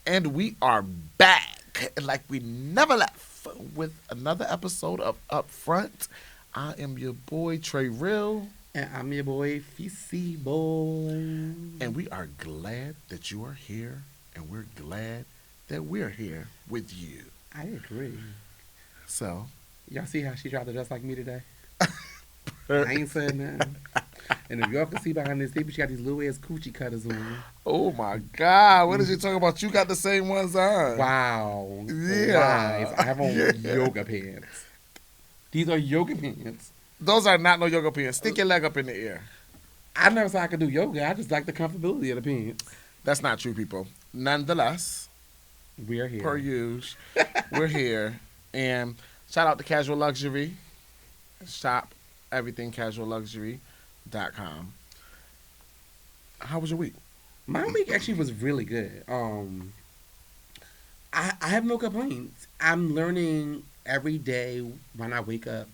And we are back like we never left with another episode of Upfront. I am your boy Trey Real, And I'm your boy, Feesey boy. and we are glad that you are here, and we're glad that we're here with you. I agree. So, Y'all see how she tried to dress like me today? I ain't saying nothing. And if y'all can see behind this table, she got these little ass coochie cutters on. oh my God, what is you talking about? You got the same ones on. Wow. Lies. Yeah. I have on Yeah. yoga pants. These are yoga pants. Those are not no yoga pants. Stick your leg up in the air. I never said I could do yoga. I just like the comfortability of the pants. That's not true, people. Nonetheless, We are here. per usual, we're here. And shout out to Casual Luxury. Shop everythingcasualluxury.com. How was your week? My week actually was really good. I have no complaints. I'm learning every day when I wake up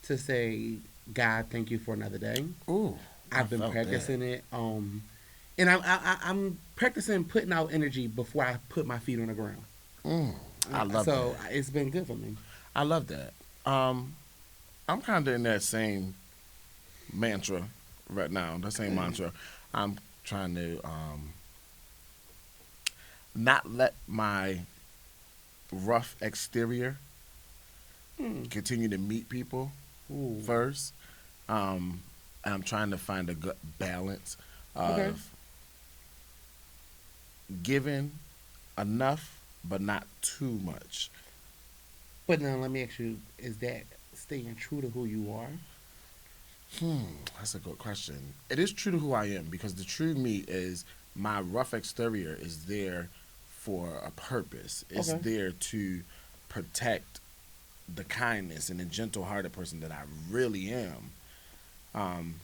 to say, God, thank you for another day. Ooh, I've been practicing it. And I'm practicing putting out energy before I put my feet on the ground. I love So that. it's been good for me. I love that. I'm kind of in that same mantra right now. That same mantra. I'm trying to not let my rough exterior Mm. continue to meet people Ooh. first. And I'm trying to find a good balance Okay. of giving enough but not too much. But now let me ask you, is that staying true to who you are? That's a good question. It is true to who I am because the true me is my rough exterior is there for a purpose. It's Okay. there to protect the kindness and the gentle-hearted person that I really am. Um,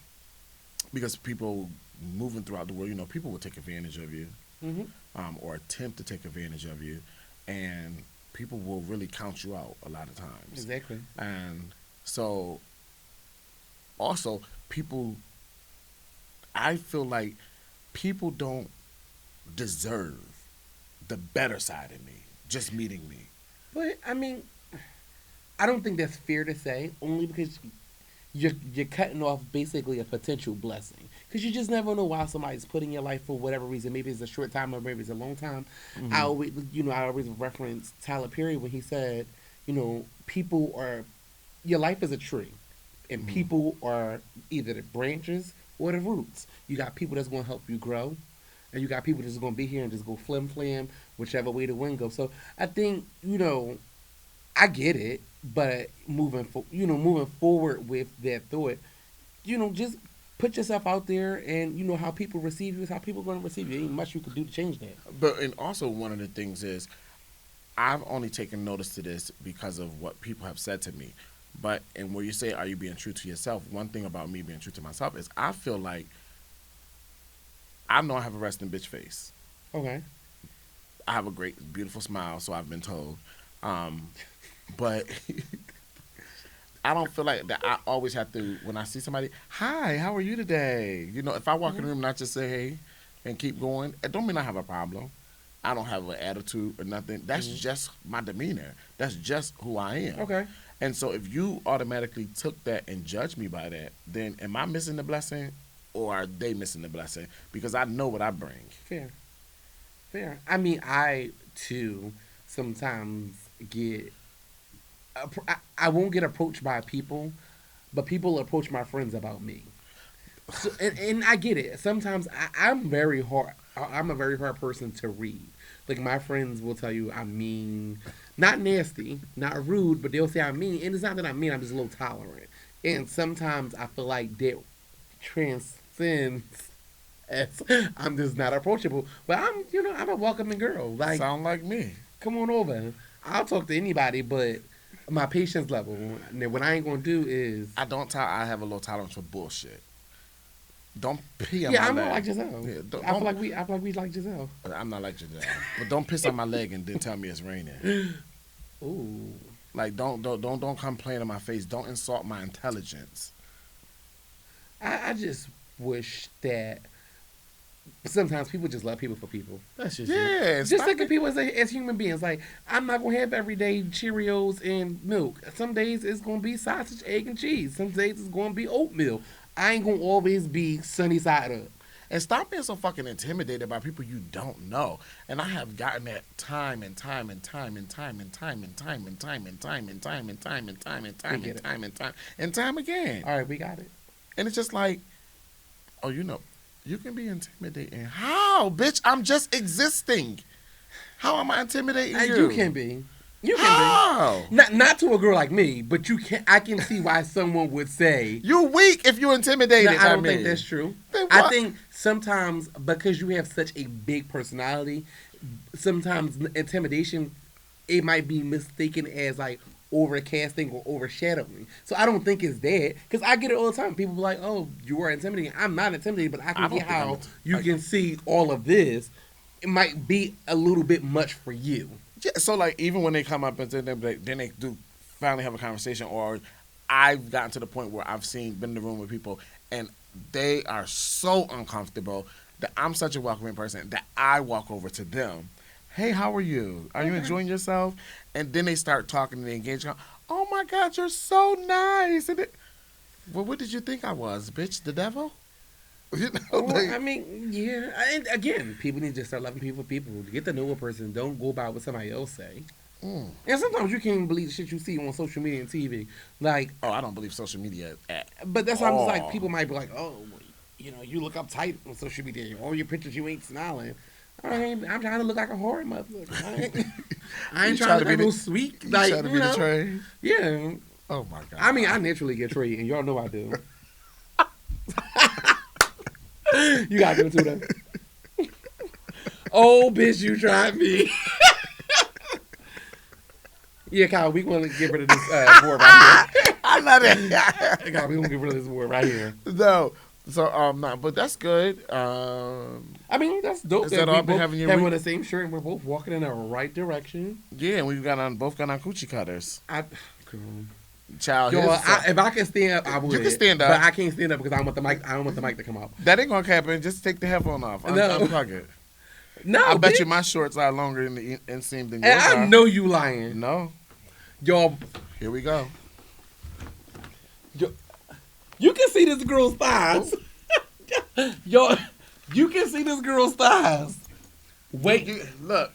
because people moving throughout the world, people will take advantage of you, Mm-hmm. or attempt to take advantage of you, and people will really count you out a lot of times. Exactly. And so, also, people, I feel like people don't deserve the better side of me just meeting me. But I mean, I don't think that's fair to say, only because you're cutting off basically a potential blessing. Because you just never know why somebody's put in your life for whatever reason. Maybe it's a short time or maybe it's a long time. Mm-hmm. I always reference Tyler Perry when he said, people are your life is a tree, and Mm-hmm. people are either the branches or the roots. You got people that's going to help you grow, and you got people that's going to be here and just go flim flam whichever way the wind goes. So I think I get it, but moving forward with that thought, just put yourself out there, and how people receive you is how people are going to receive you. Ain't much you can do to change that. But and also one of the things is I've only taken notice to this because of what people have said to me. But and where you say, are you being true to yourself? One thing about me being true to myself is I feel like I know I have a resting bitch face. Okay. I have a great, beautiful smile, so I've been told. Um, but I don't feel like that. I always have to when I see somebody. Hi, how are you today? If I walk in the room, not just say hey and keep going. It don't mean I have a problem. I don't have an attitude or nothing. That's Mhm. just my demeanor. That's just who I am. Okay. And so if you automatically took that and judged me by that, then am I missing the blessing or are they missing the blessing? Because I know what I bring. Fair. Fair. I mean, I too sometimes get. I won't get approached by people, but people approach my friends about me. So, and I get it. Sometimes I'm very hard. I'm a very hard person to read. Like my friends will tell you I'm mean, not nasty, not rude, but they'll say I'm mean. And it's not that I'm mean. I'm just a little tolerant. And sometimes I feel like that transcends as I'm just not approachable. But I'm a welcoming girl. Like, Sound like me. come on over. I'll talk to anybody, but my patience level. What I ain't gonna do is, I have a low tolerance for bullshit. Don't pee on yeah, my I'm not leg. like Giselle. Yeah, I feel like we like Giselle. I'm not like Giselle. But don't piss on my leg and then tell me it's raining. Ooh. Like don't come playing in my face. Don't insult my intelligence. I just wish that sometimes people just love people for people. That's just Yeah, it. Just stop think of it. people as human beings. Like, I'm not gonna have everyday Cheerios and milk. Some days it's gonna be sausage, egg, and cheese. Some days it's gonna be oatmeal. I ain't gonna always be sunny side up. And stop being so fucking intimidated by people you don't know. And I have gotten that time and time and time and time and time and time and time and time and time and time and time and time and time and time and time again. All right, we got it. And it's just like, oh, you know, you can be intimidating. How, bitch? I'm just existing. How am I intimidating you? You can be. You can How? be. Not to a girl like me, but you can. I can see why someone would say You weak if you intimidated. No, I don't by me. think that's true. Then I what? think sometimes because you have such a big personality, sometimes intimidation, it might be mistaken as like overcasting or overshadowing. So I don't think it's that because I get it all the time. People be like, "Oh, you are intimidating." I'm not intimidated, but I can I don't get think how I'm you can see all of this. It might be a little bit much for you. Yeah, so like even when they come up and then they do finally have a conversation, or I've gotten to the point where I've been in the room with people and they are so uncomfortable that I'm such a welcoming person that I walk over to them. Hey, how are you? Are you enjoying yourself? And then they start talking and they engage. Oh my God, you're so nice. Well, what did you think I was, bitch? The devil? You know, Well, I mean, yeah. And again, people need to start loving people. People get to know a person. Don't go by what somebody else say. And sometimes you can't even believe the shit you see on social media and TV. Like, oh, I don't believe social media at but that's why I'm just all. like, people might be like, oh, you know, you look uptight on social media. All your pictures, you ain't smiling. I'm trying to look like a horror motherfucker. I ain't trying to be no sweet. Like, trying to be the train? Yeah. Oh my God. I mean, I naturally get trade, and y'all know I do. You gotta give it to them. Oh, bitch, you tried me. Yeah, Kyle, we gonna get rid of this board right here. I love it. Kyle, we gonna get rid of this board right here. No. So no, but that's good. I mean, that's dope. Is that all been having your on week? the same shirt, and we're both walking in the right direction. Yeah, and we've both got on coochie cutters. Girl. Child, Yo, here's if I can stand up, I would. You can stand up. But I can't stand up because I don't want the mic. I don't want the mic to come up. that ain't gonna happen. Just take the headphone off. No. Unplug it. No, I bet bitch. you my shorts are longer in the inseam than yours And I are. know you lying. No. Y'all, Here we go. you can see this girl's thighs. Yo, you can see this girl's thighs. Wait, Look.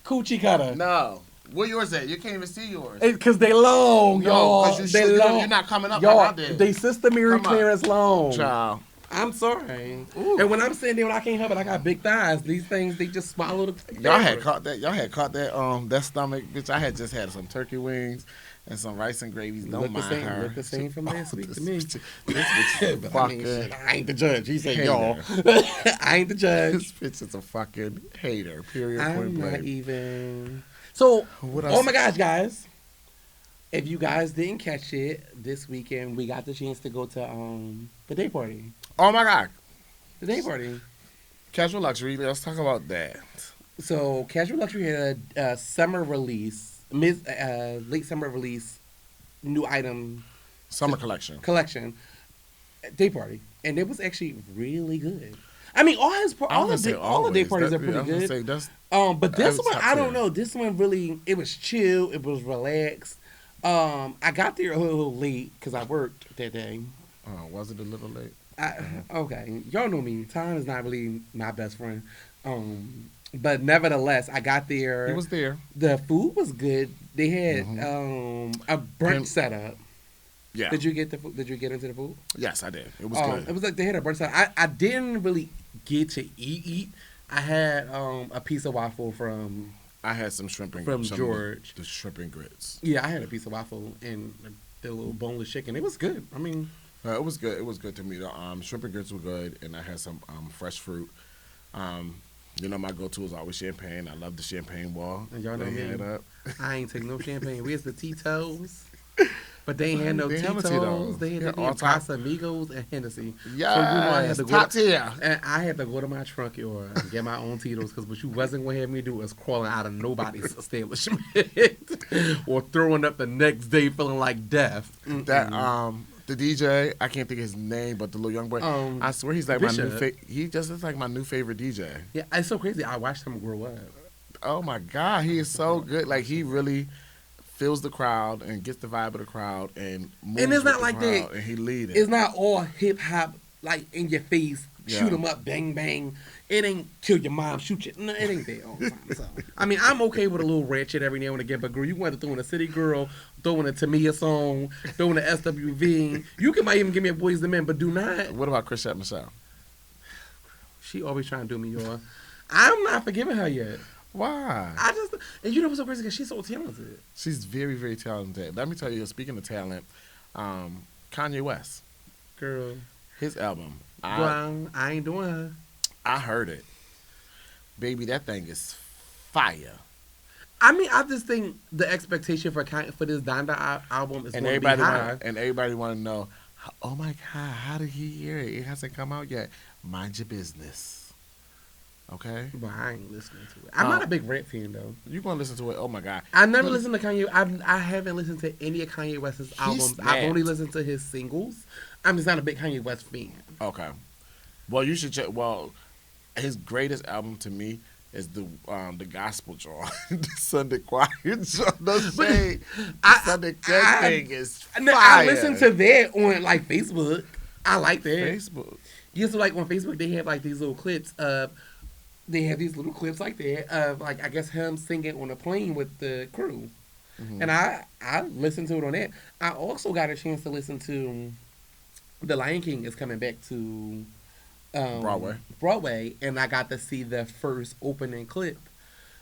coochie cutter. No. Where yours at? You can't even see yours. Because they long, No, y'all. 'cause you're not coming up y'all, like I did. they system clearance long. Child. I'm sorry. Ooh. And when I'm sitting there, when I can't help it, I got big thighs. These things, they just swallow the. Y'all had caught that stomach, bitch. I had just had some turkey wings and some rice and gravies. Don't mind her. Look the same from last week to me. This bitch is But I mean, shit, I ain't the judge. He said, hater. y'all. I ain't the judge. This bitch is a fucking hater. Period. I'm Point not blank. even. So, What oh else? my gosh, guys. If you guys didn't catch it, this weekend we got the chance to go to the day party. Oh my God. The day party. Cäsual'uxury. Let's talk about that. So, Cäsual'uxury had a summer release, late summer release, new item Summer collection. day party, and it was actually really good. I mean, all the day parties are pretty good. But this one, I don't know. This one really, it was chill. It was relaxed. I got there a little late because I worked that day. Was it a little late? Okay, y'all know me. Time is not really my best friend. But nevertheless, I got there. He was there. The food was good. They had a brunch setup. Yeah. Did you get the food? Did you get into the food? Yes, I did. It was good. It was like they had a brunch setup. I didn't really get to eat. I had a piece of waffle from. I had some shrimp and from George. The shrimp and grits. Yeah, I had a piece of waffle and the little boneless chicken. It was good. I mean, it was good. It was good to me. The shrimp and grits were good, and I had some fresh fruit. You know, my go-to is always champagne. I love the champagne wall. And y'all know me. Up. I ain't take no champagne. Where's the Tito's? But they ain't had no They had Tito's. Tito's. They had Casamigos and Hennessy. Yeah, so top tier. And I had to go to my trunk yard and get my own Tito's because what you wasn't going to have me do is crawling out of nobody's establishment or throwing up the next day feeling like death. That The DJ, I can't think of his name, but the little young boy. I swear he's like Bishop. my new he just looks like my new favorite DJ. Yeah, it's so crazy. I watched him grow up. Oh my God, he is so good. Like he really feels the crowd and gets the vibe of the crowd and moves And it's with not the like crowd, that. and he lead it. It's not all hip hop like in your face, shoot 'em up, bang bang. It ain't kill your mom, shoot you. No, it ain't that all the time. So I mean, I'm okay with a little ratchet every now and again, but girl, you want to throw in a City Girl, throw in a Tamia song, throw in a SWV. You can might even give me a Boys the Men, but do not. What about Chrisette Michelle? She always trying to do me, y'all. I'm not forgiving her yet. Why? And you know what's so crazy? Because she's so talented. She's very, very talented. Let me tell you, speaking of talent, Kanye West, Girl. his album. Well, I ain't doing her. I heard it. Baby, that thing is fire. I mean, I just think the expectation for this Donda album is going to be high. And everybody want to know, oh my God, how did he hear it? It hasn't come out yet. Mind your business. Okay? But I ain't listening to it. I'm not a big rap fan, though. You going to listen to it? Oh my God. I never listened to Kanye. I haven't listened to any of Kanye West's albums. snapped. I've only listened to his singles. I'm just not a big Kanye West fan. Okay. Well, you should check. Well, his greatest album to me is the gospel joint, the Sunday choir joint. No shade. Sunday thing is fire. I listen to that on like Facebook. I like that. Facebook. You so like on Facebook they have like these little clips of. They have these little clips like that of like I guess him singing on a plane with the crew, and I listened to it on that. I also got a chance to listen to The Lion King is coming back to Broadway, and I got to see the first opening clip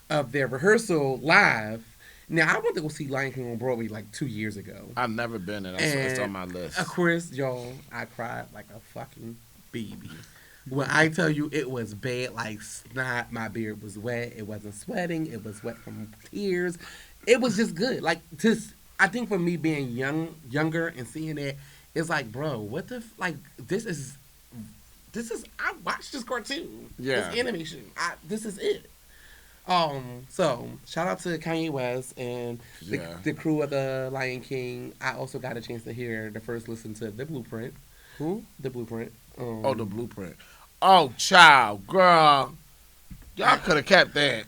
of their rehearsal live. Now I went to go see Lion King on Broadway like 2 years ago. I've never been, and it's on my list. Of course, y'all, I cried like a fucking baby. When I tell you it was bad, like snot, my beard was wet. It wasn't sweating. It was wet from tears. It was just good. Like I think for me being younger and seeing it, it's like, bro, what the like? This is. I watched this cartoon. Yeah, this animation. This is it. So shout out to Kanye West and the crew of the Lion King. I also got a chance to hear the first listen to The Blueprint. Who? The Blueprint. The Blueprint. Oh, child, girl. Y'all could have kept that.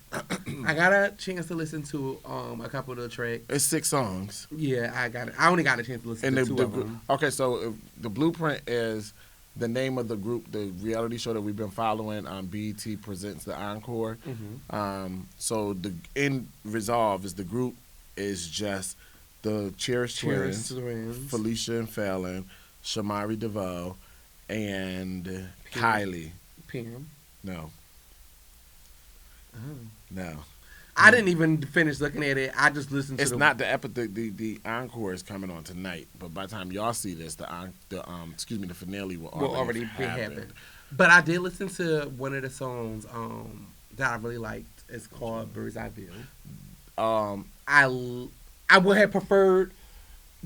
I got a chance to listen to a couple of the tracks. It's 6 songs. Yeah, I only got a chance to listen to 2 of them. Okay, so The Blueprint is the name of the group, the reality show that we've been following on BET Presents the Encore. Mm-hmm. So the end resolve is the group is just the Cherish Twins, Felicia and Fallon, Shamari DeVoe, and Kylie. Pam. No. Oh. No. I didn't even finish looking at it. I just listened to It's not the encore is coming on tonight, but by the time y'all see this, the finale will already be happened. happened. But I did listen to one of the songs that I really liked. It's called Bird's Eye View. I would have preferred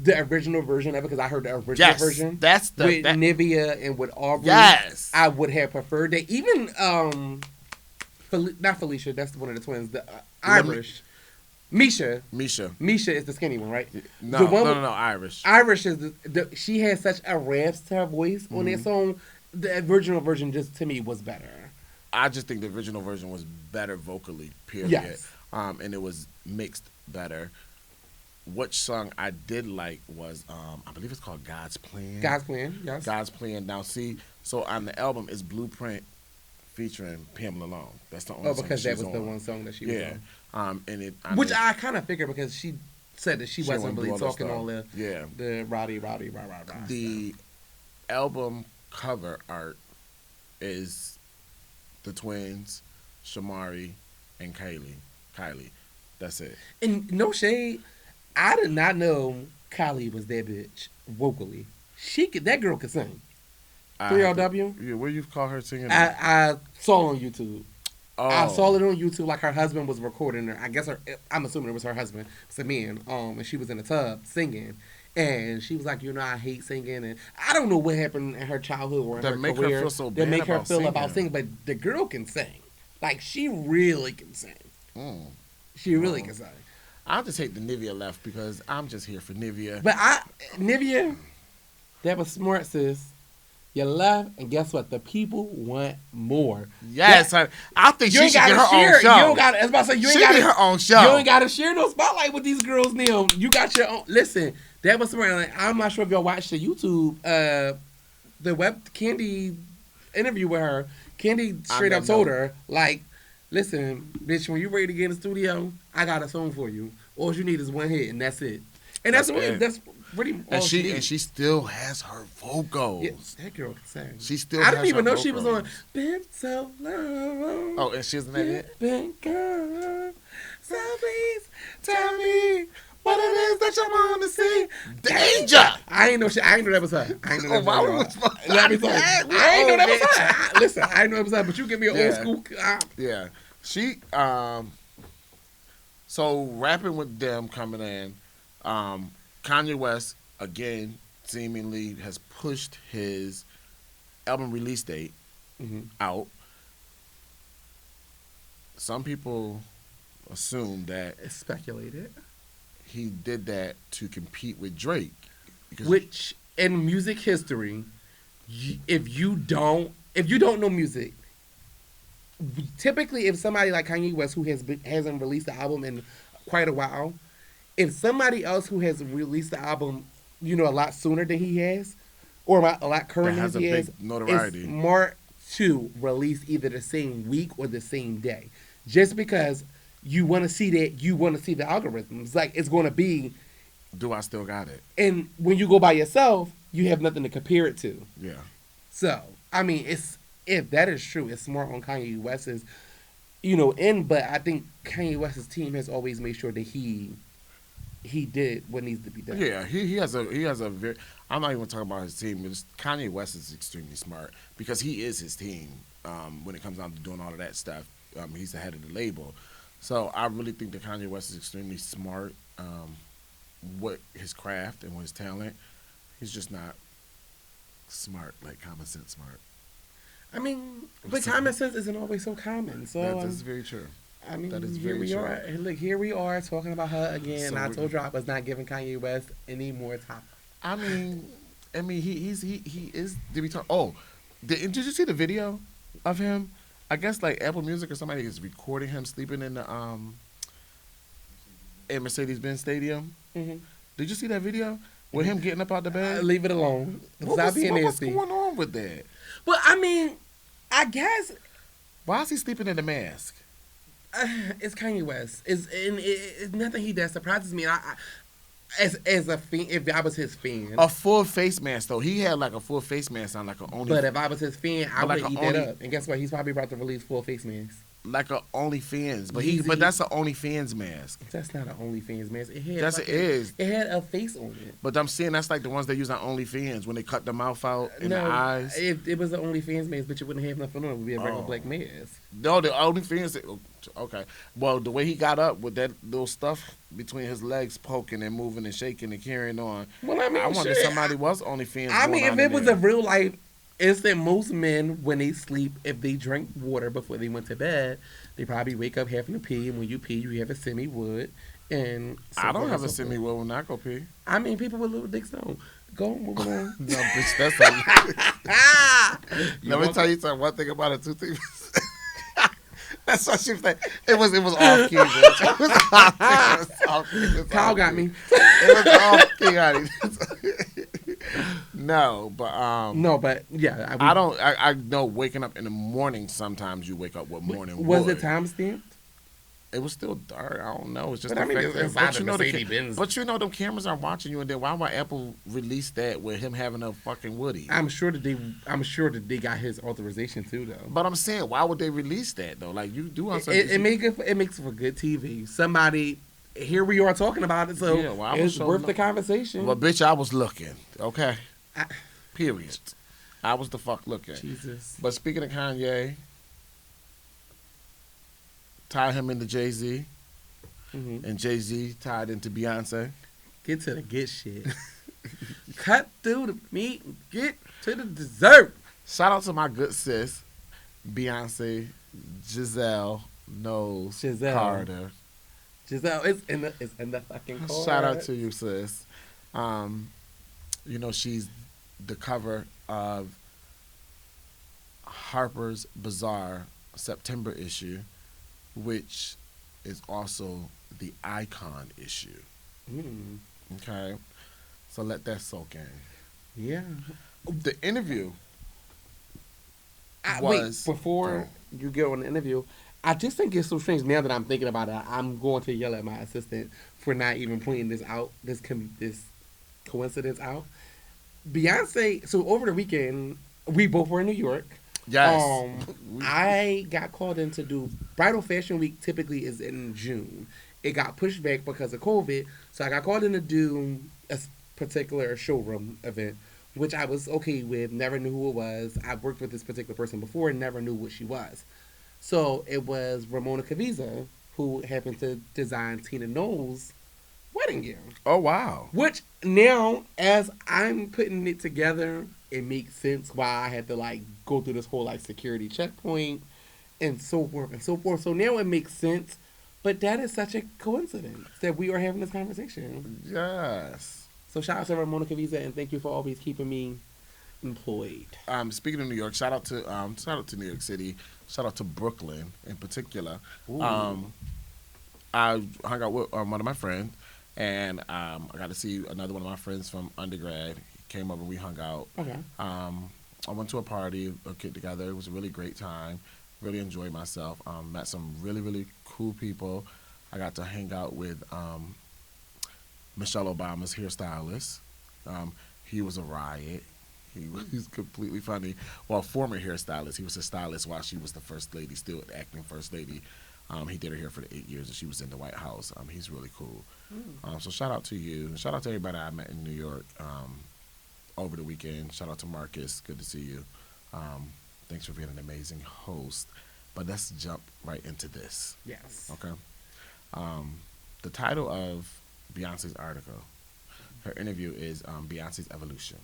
the original version of it because I heard the original version. That's with Nivea and with Aubrey. Yes, I would have preferred that. Even not Felicia. That's one of the twins. The Irish. Misha is the skinny one, right? No, Irish. Irish is she has such a rasp to her voice on that song. The original version just to me was better. I just think the original version was better vocally. Period. Yes. And it was mixed better. Which song I did like was I believe it's called God's Plan. God's Plan, yes. God's Plan. Now see, so on the album it's Blueprint featuring Pamela Long. That's the only song because that was on. The one song that she was on. Which I kind of figured because she said that she wasn't really talking all the rowdy. The album cover art is the twins, Shamari and Kylie. That's it. And no shade, I did not know Kylie was that bitch vocally. That girl could sing. 3LW? Yeah, where you call her singing? I saw on YouTube. Oh. I saw it on YouTube like her husband was recording her. I guess I'm assuming it was her husband. It's a man. And she was in a tub singing. And she was like, I hate singing. And I don't know what happened in her childhood or in her career. That make her feel so bad that make her feel singing. About singing. But the girl can sing. Like, she really can sing. She really can sing. I just hate the Nivea left because I'm just here for Nivea. But Nivea, That was smart, sis. You left, and guess what? The people want more. Yes, I think You she ain't should gotta get her share. own show. You don't got. I was about to say you ain't She got get her own show. You ain't got to share no spotlight with these girls now. You got your own. Listen, that was smart. Like, I'm not sure if y'all watched the YouTube, the web Candy interview with her. Candy straight up told her, like, listen, bitch, when you ready to get in the studio, I got a song for you. All you need is one hit, and that's it. And that's pretty all and she needs. and she still has her vocals. Yeah, that girl can sing. She still. I didn't has even her know she was on. vocals. Been so long. Oh, and she's in that it. Been gone. So please Tell me what it is that you want to see. Danger. I ain't know that was her. I ain't know that was her. Let me tell you. I ain't know that was her. Listen, I ain't know that was her. But you give me an old school. Yeah, she. So rapping with them coming in, Kanye West again seemingly has pushed his album release date out. Some people assume that It's speculated. he did that to compete with Drake. Which in music history, if you don't know music, typically if somebody like Kanye West who hasn't released the album in quite a while, if somebody else who has released the album, a lot sooner than he has, or a lot current than he has, notoriety. It's more to release either the same week or the same day, just because you want to see that, you want to see the algorithms. Like, it's going to be. Do I still got it? And when you go by yourself, you have nothing to compare it to. Yeah. So, I mean, if that is true, it's more on Kanye West's, but I think Kanye West's team has always made sure that he did what needs to be done. Yeah, he has a very. I'm not even talking about his team. Kanye West is extremely smart because he is his team. When it comes down to doing all of that stuff, he's the head of the label. So I really think that Kanye West is extremely smart. What his craft and what his talent, he's just not smart, like common sense smart. I mean, but common sense isn't always so common. So that is very true. I mean, that is here very we true. are. Look, here we are talking about her again. So and I told you I was not giving Kanye West any more time. I mean, he is. Did we talk? Oh, did you see the video of him? I guess like Apple Music or somebody is recording him sleeping in the in Mercedes-Benz Stadium. Mm-hmm. Did you see that video with him getting up out the bed? Leave it alone. Stop being what's nasty. going on with that? Well, I mean, I guess Why is he sleeping in the mask? it's Kanye West. It's nothing he does surprises me. As a fan, if I was his fan, A full face mask though. He had like a full face mask on, like a only. but if I was his fan, I But would eat that up. And guess what? He's probably about to release full face masks. like a OnlyFans, but Yeezy. but that's an OnlyFans mask. That's not an OnlyFans mask. It had Yes, it is. It had a face on it. But I'm saying that's like the ones they use on OnlyFans when they cut the mouth out and the eyes. It was an OnlyFans mask, but you wouldn't have nothing on it. It would be a regular Oh. black mask. No, the OnlyFans. Okay, well the way he got up with that little stuff between his legs poking and moving and shaking and carrying on. Well, I mean, I wonder if somebody was OnlyFans. I mean, going if on it in was there. a real life instant, most men when they sleep, if they drink water before they went to bed, they probably wake up having to pee, and when you pee, you have a semi-wood. And so I don't forth have and a so forth. semi-wood when I go pee. I mean, people with little dicks don't. Go on, moving on. No, bitch, that's how Let me tell you something. One thing about it, two things. That's what she was like. It was off key, bitch. It was off key. It was Kyle off got key. me. It was off key, honey. No, but No, but yeah, I know waking up in the morning. Sometimes you wake up with morning. Was wood. it time stamped? It was still dark. I don't know. It's just But I mean, affected- it's inside but the you know Mercedes-Benz. but you know them cameras are watching you, and then why would Apple release that with him having a fucking Woody? I'm sure that they got his authorization too, though. But I'm saying, why would they release that though? Like you do on something. It makes for good TV. Somebody, here we are talking about it, so Yeah, well, I was it's so worth lo- the conversation. Well, bitch, I was looking. Okay. I- Period. I was the fuck looking. Jesus. But speaking of Kanye, tie him into Jay-Z, Mhm. and Jay-Z tied into Beyonce. Get to the good shit. Cut through the meat and get to the dessert. Shout out to my good sis, Beyonce, Giselle Knowles Giselle. Carter. Giselle, it's in the fucking car. Shout out to you, sis. You know, she's the cover of Harper's Bazaar September issue, which is also the Icon issue. Mm. Okay, so let that soak in. Yeah. The interview Wait, was before go. you get on the interview, I just think it's so strange now that I'm thinking about it. I'm going to yell at my assistant for not even pointing this out, this coincidence out. Beyonce. So over the weekend, we both were in New York. Yes. Um, I got called in to do Bridal Fashion Week. Typically is in June. It got pushed back because of COVID, so I got called in to do a particular showroom event, which I was okay with. Never knew who it was. I worked with this particular person before and never knew what she was. So it was Ramona Cavisa who happened to design Tina Knowles' wedding gown. Oh wow. Which now, as I'm putting it together, it makes sense why I had to like go through this whole like security checkpoint and so forth and so forth. So now it makes sense. But that is such a coincidence that we are having this conversation. Yes. So shout out to Ramona Cavisa and thank you for always keeping me employed. Speaking of New York, shout out to New York City. Shout out to Brooklyn in particular. Ooh. Um, I hung out with one of my friends, and I got to see another one of my friends from undergrad. He came over, we hung out. Okay. I went to a party, a get together. It was a really great time. Really enjoyed myself. Met some really really cool people. I got to hang out with Michelle Obama's hairstylist. He was a riot. He was completely funny. Well, former hairstylist. He was a stylist while she was the first lady, still acting first lady. He did her hair for the 8 years, and she was in the White House. He's really cool. So shout out to you. Shout out to everybody I met in New York over the weekend. Shout out to Marcus. Good to see you. Thanks for being an amazing host. But let's jump right into this. Yes. Okay. The title of Beyonce's article, her interview is Beyonce's Evolution.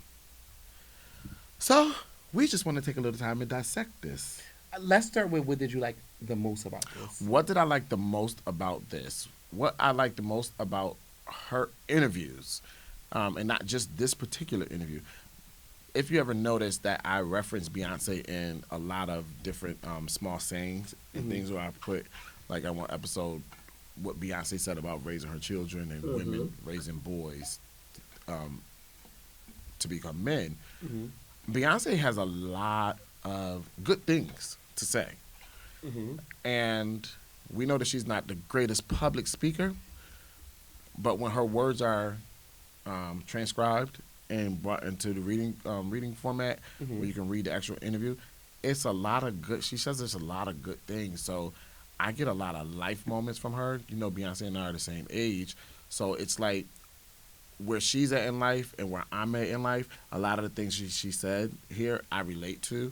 So we just want to take a little time and dissect this. Let's start with what did you like the most about this? What did I like the most about this? What I like the most about her interviews, and not just this particular interview. If you ever noticed that I reference Beyonce in a lot of different small sayings and things where I put, like on one episode, what Beyonce said about raising her children and women raising boys to become men. Beyonce has a lot of good things to say. And we know that she's not the greatest public speaker, but when her words are transcribed and brought into the reading format, where you can read the actual interview, it's a lot of good. She says there's a lot of good things. So I get a lot of life moments from her. You know, Beyonce and I are the same age, so it's like where she's at in life and where I'm at in life. A lot of the things she said here, I relate to.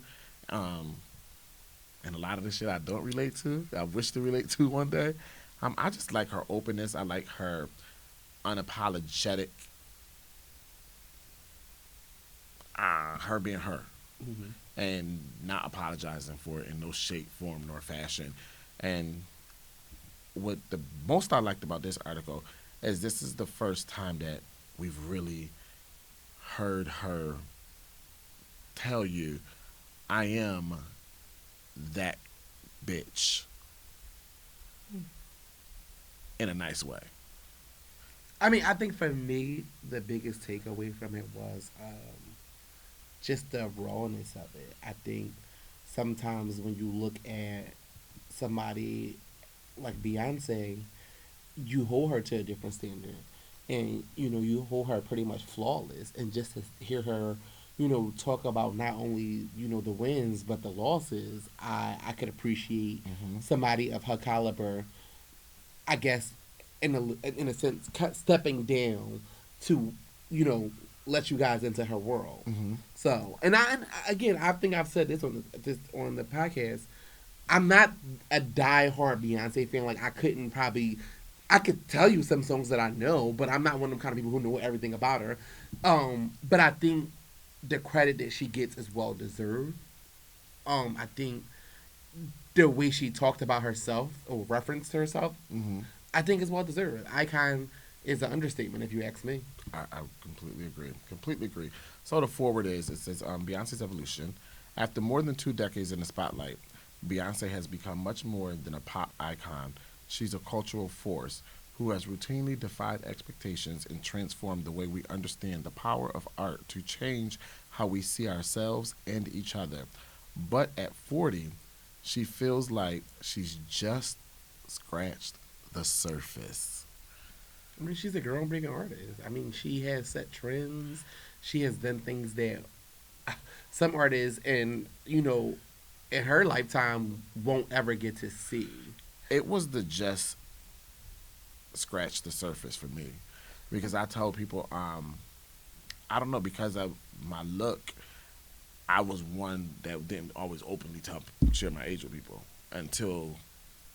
And a lot of the shit I don't relate to, I wish to relate to one day. I just like her openness. I like her unapologetic, her being her, and not apologizing for it in no shape, form, nor fashion. And what the most I liked about this article is this is the first time that we've really heard her tell you, I am that bitch in a nice way. I mean, I think for me, the biggest takeaway from it was just the rawness of it. I think sometimes when you look at somebody like Beyonce, you hold her to a different standard. And, you hold her pretty much flawless. And just to hear her, talk about not only, the wins, but the losses, I could appreciate somebody of her caliber, I guess, in a sense, stepping down to, let you guys into her world. So, again, I think I've said this on the podcast. I'm not a diehard Beyonce fan. Like I could tell you some songs that I know, but I'm not one of them kind of people who know everything about her. But I think the credit that she gets is well deserved. I think the way she talked about herself or referenced herself, I think is well deserved. Icon is an understatement if you ask me. I completely agree. Completely agree. So the forward is it says Beyonce's evolution. After more than 2 decades in the spotlight, Beyonce has become much more than a pop icon. She's a cultural force who has routinely defied expectations and transformed the way we understand the power of art to change how we see ourselves and each other. But at 40, she feels like she's just scratched the surface. I mean, she's a groundbreaking artist. I mean, she has set trends. She has done things that some artists in her lifetime won't ever get to see. It was the just scratch the surface for me because I told people, I don't know, because of my look, I was one that didn't always openly share my age with people until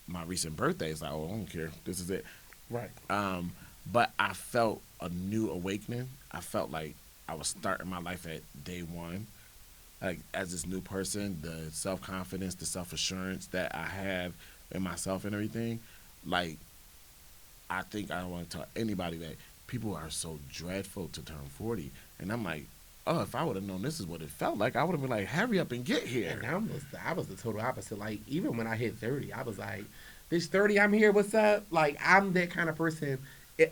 my recent birthday. It's like, oh, I don't care. This is it. Right. But I felt a new awakening. I felt like I was starting my life at day one. Like as this new person, the self confidence, the self assurance that I have in myself and everything. Like I think I don't want to tell anybody that people are so dreadful to turn 40, and I'm like, oh, if I would have known this is what it felt like, I would have been like, hurry up and get here. And I was the total opposite. Like even when I hit 30, I was like, "Bitch, 30, I'm here. What's up?" Like I'm that kind of person.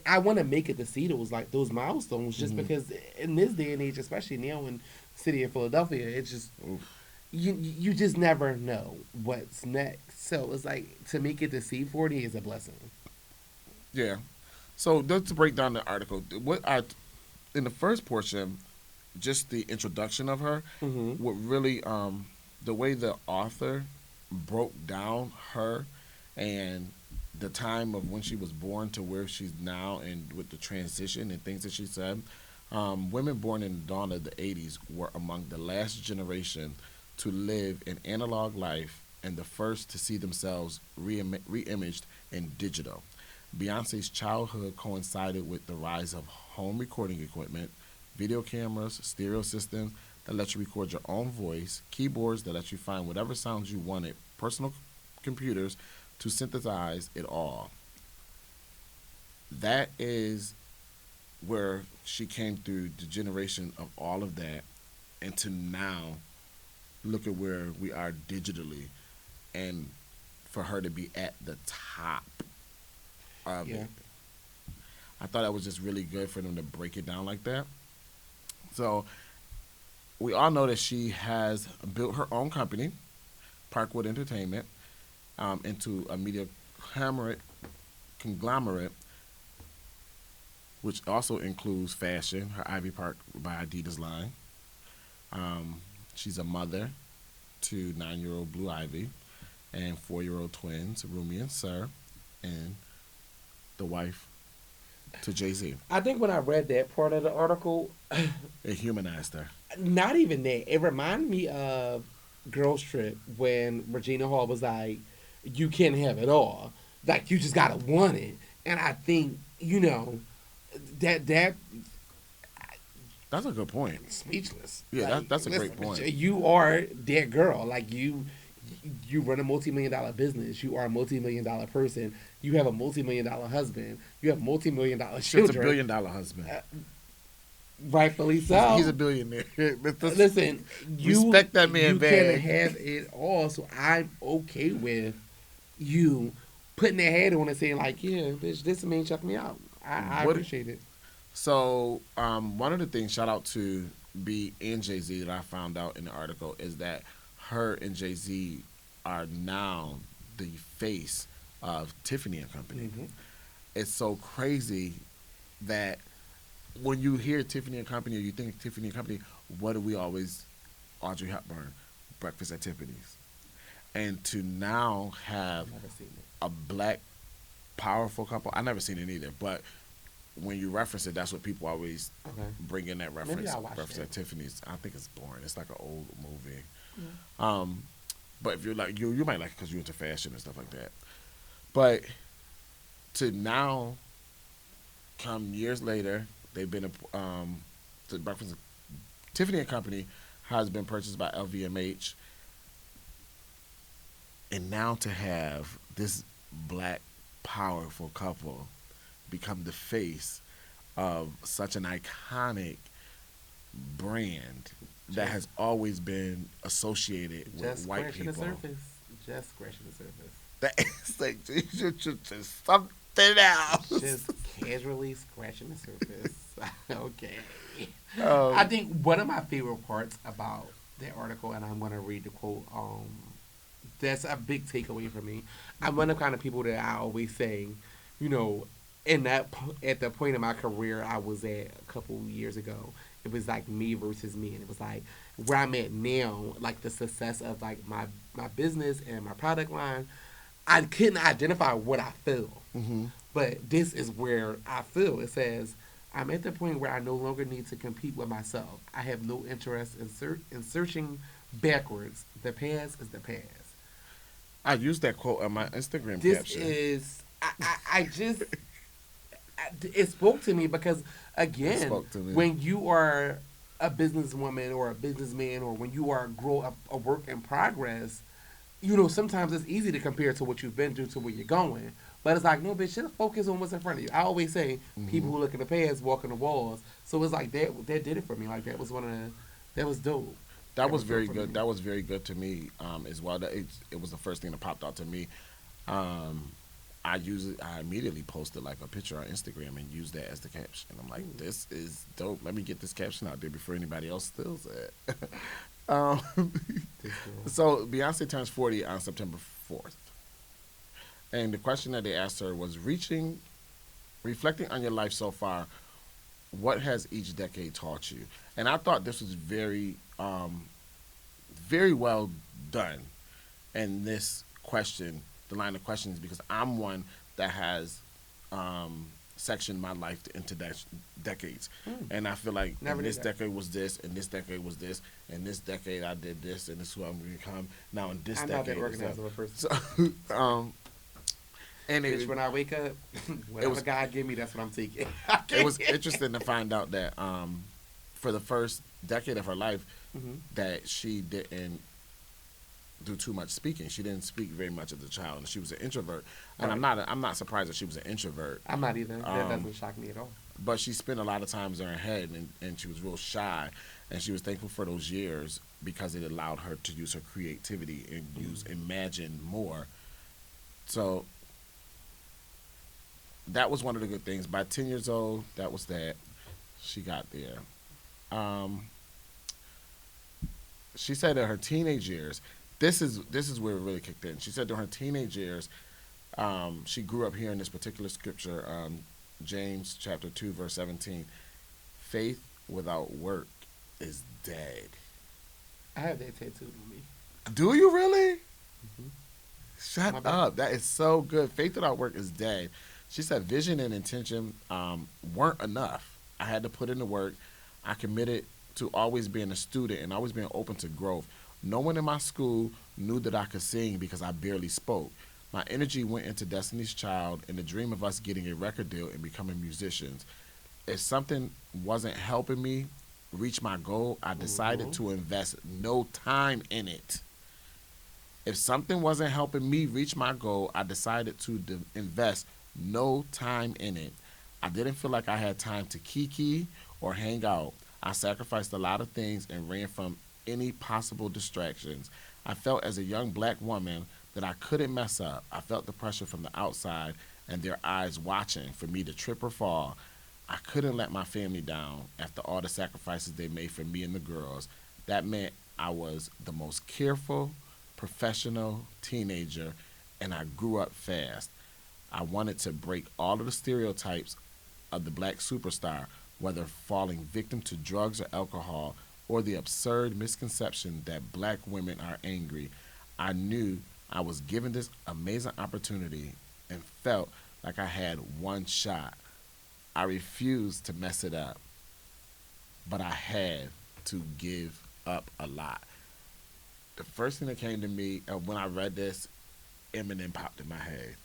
I want to make it to see those milestones, just because in this day and age, especially now in the city of Philadelphia, it's just Oof. you just never know what's next. So it's like to make it to see 40 is a blessing. Yeah. So just to break down the article, in the first portion, just the introduction of her, Hmm. what really the way the author broke down her and the time of when she was born to where she's now and with the transition and things that she said. Women born in the dawn of the 80s were among the last generation to live an analog life and the first to see themselves re-imaged in digital. Beyonce's childhood coincided with the rise of home recording equipment, video cameras, stereo systems that let you record your own voice, keyboards that let you find whatever sounds you wanted, personal computers to synthesize it all. That is where she came through the generation of all of that, and to now look at where we are digitally, and for her to be at the top of Yeah. it. I thought that was just really good for them to break it down like that. So we all know that she has built her own company, Parkwood Entertainment, into a media conglomerate, conglomerate, which also includes fashion, her Ivy Park by Adidas line. She's a mother to 9-year-old Blue Ivy and 4-year-old twins, Rumi and Sir, and the wife to Jay Z. I think when I read that part of the article, It humanized her. not even that. It reminded me of Girls Trip when Regina Hall was like, "You can't have it all. Like you just gotta want it." And I think that That's a good point. speechless. Yeah, Like, that's a great listen, point. you are that girl. Like you run a multi-million-dollar business. You are a multi-million-dollar person. You have a multi-million-dollar husband. You have multi-million-dollar She's a children. $1 billion husband. Rightfully so. He's a billionaire. Listen, you Respect that man, you bag. can have it all. So I'm okay with you putting their head on and saying like, "Yeah, bitch, this man check me out." I What appreciate it. So, one of the things, shout out to B and Jay Z, that I found out in the article is that her and Jay Z are now the face of Tiffany and Company. Hmm. It's so crazy that when you hear Tiffany and Company or you think Tiffany and Company, what do we always, Audrey Hepburn, Breakfast at Tiffany's. And to now have Never seen it. a black, powerful couple, I never seen it either, but when you reference it, that's what people always Okay. bring in that reference. I'll watch Breakfast it. at Tiffany's. I think it's boring. It's like an old movie. Yeah. Um, but if you're like you might like it because you're into fashion and stuff like that. But to now come years later, they've been the Breakfast Tiffany and Company has been purchased by LVMH, and now to have this black powerful couple become the face of such an iconic brand that has always been associated with Just white scratching the people. surface. Just scratching the surface. That is like just something else. Just casually scratching the surface. Okay. I Um, think one of my favorite parts about that article, and I'm going to read the quote. That's a big takeaway for me. I'm one of the kind of people that I always say, you know, at the point in my career I was at a couple years ago, it was like me versus me, and it was like where I'm at now, like the success of like my business and my product line. I couldn't identify what I feel, mhm. but this is where I feel. It says, I'm at the point where I no longer need to compete with myself. I have no interest in, in searching backwards. The past is the past. I used that quote on my Instagram This caption. is, I just, it spoke to me because, It again, spoke to me. when you are a businesswoman or a businessman, or when you are a work in progress, sometimes it's easy to compare to what you've been through to where you're going. But it's like, no, bitch, just focus on what's in front of you. I always say, people Hmm. who look in the past walk in the walls. So it's like that did it for me. Like that was dope. That That was was dope very for me. good. That was very good to me as well. It was the first thing that popped out to me. Um, I immediately posted like a picture on Instagram and used that as the caption. I'm like, Ooh, this is dope. Let me get this caption out there before anybody else steals it. um, this girl. so Beyonce turns 40 on September 4th, and the question that they asked her was reflecting on your life so far. What has each decade taught you? And I thought this was very well done. And this question, the line of questions, because I'm one that has sectioned my life into decades. Hmm. And I feel like Never in did this that. decade was this, and this decade was this, and this decade I did this, and this is who I'm going to become. Now in this I'm not that decade is that. organized of a person. So, and Bitch, when I wake up, it whatever was God give me, that's what I'm taking. it was interesting to find out that for the first decade of her life, Hmm. that she didn't do too much speaking. She didn't speak very much as a child, and she was an introvert. And Right. I'm not surprised that she was an introvert. I'm not either. That Um, doesn't shock me at all. but she spent a lot of times in her head, and she was real shy, and she was thankful for those years because it allowed her to use her creativity and use Mm. imagine more. So that was one of the good things. By 10 years old, that was that. She got there. Um, she said in her teenage years, this is where it really kicked in. She said during her teenage years, she grew up hearing this particular scripture, James chapter 2 verse 17. Faith without work is dead. I have that tattooed on me. Do you really? Hmm. Shut My bad. up. That is so good. Faith without work is dead. She said vision and intention weren't enough. I had to put in the work. I committed to always being a student and always being open to growth. No one in my school knew that I could sing because I barely spoke. My energy went into Destiny's Child and the dream of us getting a record deal and becoming musicians. If something wasn't helping me reach my goal, I decided Hmm. to invest no time in it. If something wasn't helping me reach my goal, I decided to invest no time in it. I didn't feel like I had time to kiki or hang out. I sacrificed a lot of things and ran from any possible distractions. I felt as a young black woman that I couldn't mess up. I felt the pressure from the outside and their eyes watching for me to trip or fall. I couldn't let my family down after all the sacrifices they made for me and the girls. That meant I was the most careful, professional teenager, and I grew up fast. I wanted to break all of the stereotypes of the black superstar, whether falling victim to drugs or alcohol, or the absurd misconception that black women are angry. I knew I was given this amazing opportunity and felt like I had one shot. I refused to mess it up, but I had to give up a lot. The first thing that came to me when I read this, Eminem popped in my head.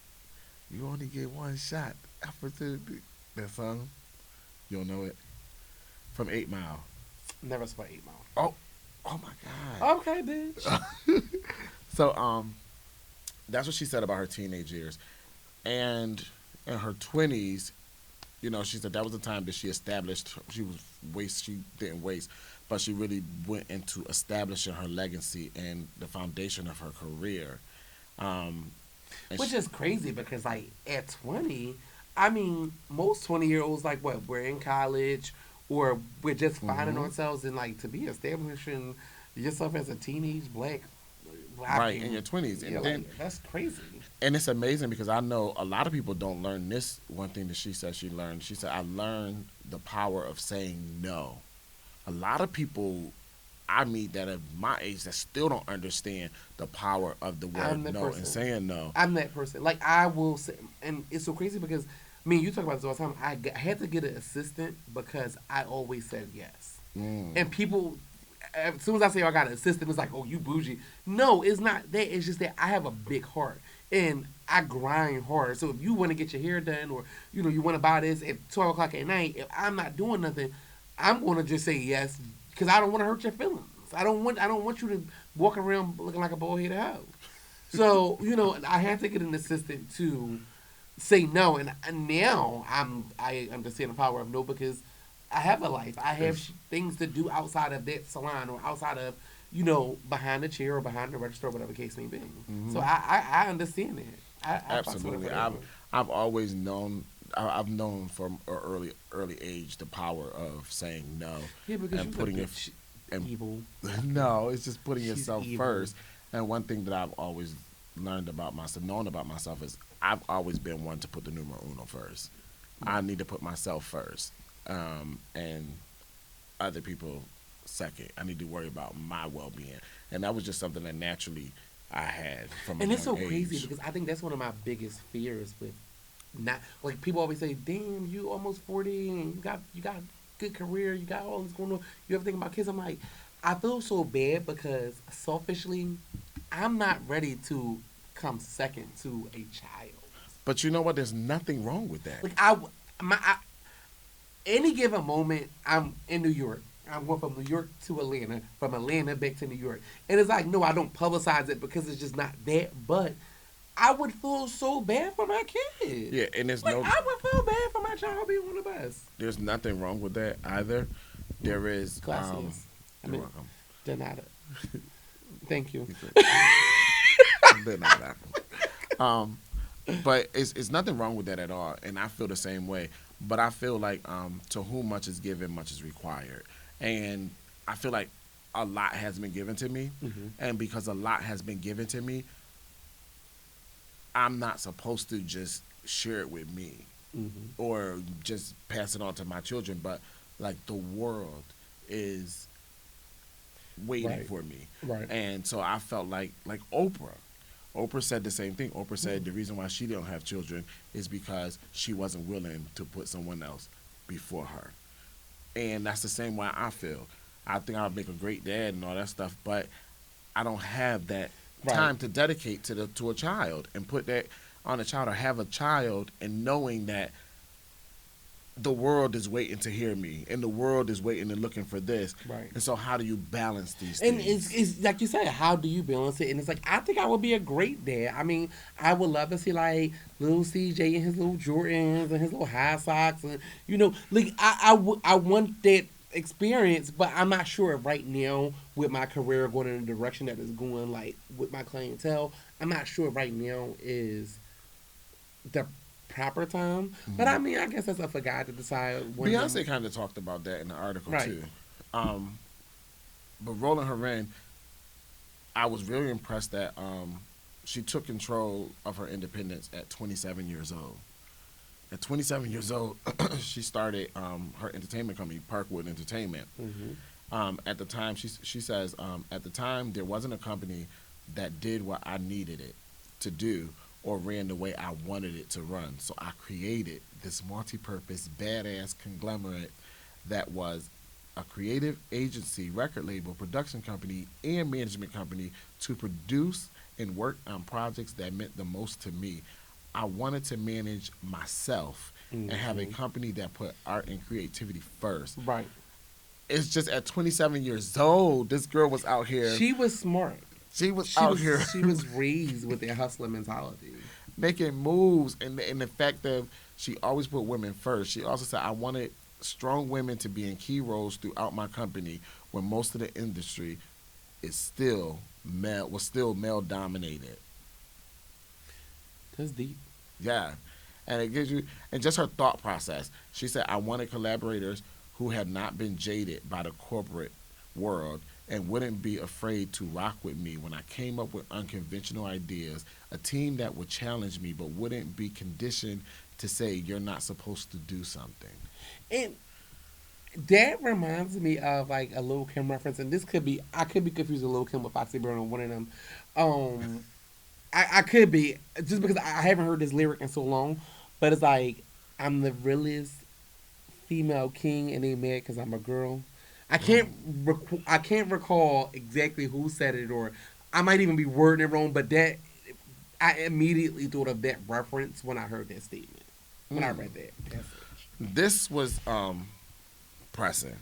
You only get one shot. Opportunity. That song, you don't know it from 8 Mile. Never saw 8 Mile. Oh, oh my God. Okay, bitch. So that's what she said about her teenage years, and in her 20s, you know, she said that was the time that she established. She didn't waste, but she really went into establishing her legacy and the foundation of her career. Um, and Which she, is crazy because, like, at 20, I mean, most 20-year-olds, like, what, we're in college or we're just finding hmm ourselves, and, like, to be establishing yourself as a teenage black, I right in mean, your 20s, yeah, and then like, that's crazy. and it's amazing because I know a lot of people don't learn this one thing that she said she learned. She said, I learned the power of saying no. A lot of people I meet that are my age that still don't understand the power of the I'm word that no and person. saying no. I'm that person. Like, I will say, and it's so crazy because, me and you talk about this all the time. I had to get an assistant because I always said yes. Mm. And people, as soon as I say, oh, I got an assistant, it's like, oh, you bougie. No, it's not that. It's just that I have a big heart and I grind hard. So if you want to get your hair done, or you want to buy this at 12 o'clock at night, if I'm not doing nothing, I'm going to just say yes because I don't want to hurt your feelings. I don't want you to walk around looking like a bald-headed hoe. So I had to get an assistant to say no, and now I understand the power of no because I have a life. I have It's, things to do outside of that salon or outside of behind the chair or behind the register or whatever the case may be. So hmm I understand that. I fucks with it Absolutely. for that I've one. I've always known. I've known from an early age the power of saying no Yeah, because and you're a putting it bitch. and Evil. no, it's just putting She's yourself evil. first. And one thing that I've always learned about myself, known about myself, is I've always been one to put the numero uno first. I Right. need to put myself first, and other people second. I need to worry about my well being, and that was just something that naturally I had from a And it's young so crazy age. because I think that's one of my biggest fears with not like people always say, "Damn, you almost 40 and you got good career, you got all this going on. You ever think about kids?" I'm like, I feel so bad because selfishly, I'm not ready to come second to a child. But you know what? There's nothing wrong with that. Like any given moment, I'm in New York. I'm going from New York to Atlanta, from Atlanta back to New York, and it's like, no, I don't publicize it because it's just not that. But I would feel so bad for my kid. Yeah, and Like I would feel bad for my child being on the bus. there's nothing wrong with that either. There is Gracias. I you're mean, welcome. de nada. Thank you. They're not that. Um, but it's nothing wrong with that at all, and I feel the same way. But I feel like to whom much is given, much is required, and I feel like a lot has been given to me, Hmm. and because a lot has been given to me, I'm not supposed to just share it with me Hmm. or just pass it on to my children, but like the world is waiting Right. for me. Right. And so I felt like Oprah. Oprah said the same thing. Oprah said Mhm. the reason why she didn't have children is because she wasn't willing to put someone else before her. And that's the same way I feel. I think I'll make a great dad and all that stuff, but I don't have that Right. time to dedicate to a child and put that on a child or have a child and knowing that the world is waiting to hear me and the world is waiting and looking for this. Right. And so how do you balance these And things? it's like you said, how do you balance it? And it's like I think I would be a great dad. I mean, I would love to see like little CJ and his little Jordans and his little high socks, and like I want that experience, but I'm not sure right now with my career going in the direction that it's going, like with my clientele. I'm not sure right now is the proper time. But Mhm. I mean, I guess that's up for God to decide when. Beyonce kind of talked about that in the article Right. too. Um, but rolling her in, I was really impressed that she took control of her independence at 27 years old. At 27 years old, she started her entertainment company, Parkwood Entertainment. Hmm. At the time, she says, at the time, there wasn't a company that did what I needed it to do or ran the way I wanted it to run. So I created this multi-purpose, badass conglomerate that was a creative agency, record label, production company, and management company to produce and work on projects that meant the most to me. I wanted to manage myself and have a Hmm. company that put art and creativity first. Right. It's just at 27 years old, this girl was out here. She was smart. She was out here She was raised with that hustler mentality. making moves, and the fact that She always put women first. She also said, I wanted strong women to be in key roles throughout my company when most of the industry is still male dominated. That's deep. Yeah. And it gives you, and just her thought process. She said, I wanted collaborators who had not been jaded by the corporate world and wouldn't be afraid to rock with me when I came up with unconventional ideas, a team that would challenge me but wouldn't be conditioned to say you're not supposed to do something. And that reminds me of like a Lil Kim reference, and this could be I could be confusing Lil Kim with Foxy Brown on one of them. Um, I could be just because I haven't heard this lyric in so long, but it's like I'm the realest female king, and they mad because I'm a girl. I can't recall exactly who said it, or I might even be wording it wrong. But that I immediately thought of that reference when I heard that statement when I Mm. read that passage. This was pressing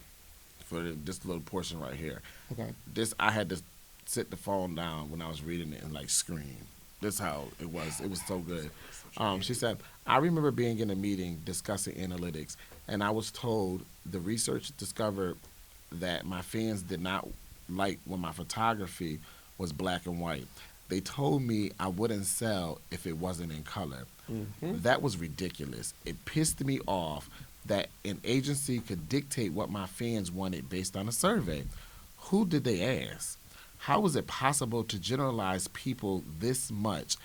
for this little portion right here. Okay. This I had to sit the phone down when I was reading it and like scream. This how it was. It was so good. She said, I remember being in a meeting discussing analytics, and I was told the research discovered that my fans did not like when my photography was black and white. They told me I wouldn't sell if it wasn't in color. Mm-hmm. That was ridiculous. It pissed me off that an agency could dictate what my fans wanted based on a survey. Who did they ask? How is it possible to generalize people this much?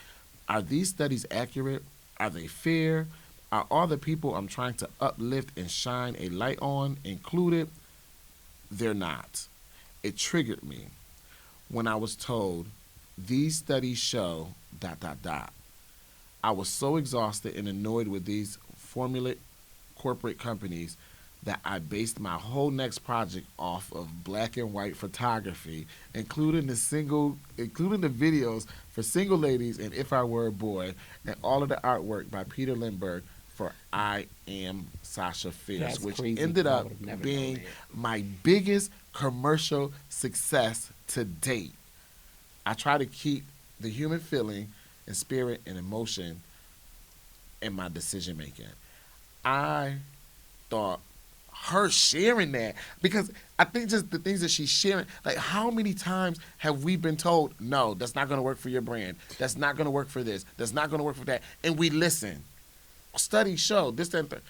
Are these studies accurate? Are they fair? Are all the people I'm trying to uplift and shine a light on included? They're not. It triggered me when I was told these studies show ... I was so exhausted and annoyed with these formulaic corporate companies that I based my whole next project off of black and white photography, including the videos for Single Ladies and If I Were a Boy, and all of the artwork by Peter Lindbergh for I Am Sasha Fierce, That's which crazy. ended I up would have never known being that. my biggest commercial success to date. I try to keep the human feeling and spirit and emotion in my decision making. I thought her sharing that, because I think just the things that she's sharing, like how many times have we been told, no, that's not going to work for your brand, that's not going to work for this, that's not going to work for that, and we listen. Studies show this, that, and that.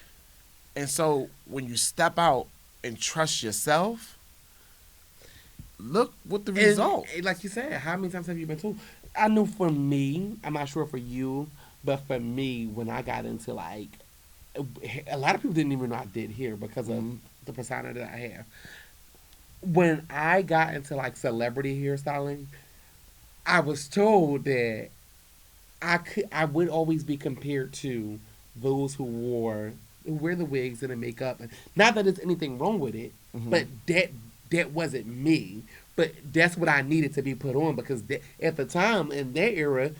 And so when you step out and trust yourself, look what the result. And like you said, how many times have you been told? I know for me, I'm not sure for you, but for me, when I got into like, a lot of people didn't even know I did hair because of Mhm. the persona that I have. When I got into like celebrity hairstyling, I was told that I would always be compared to those who wear the wigs and the makeup, and not that there's anything wrong with it, Mhm. but that wasn't me. But that's what I needed to be put on because at the time in that era,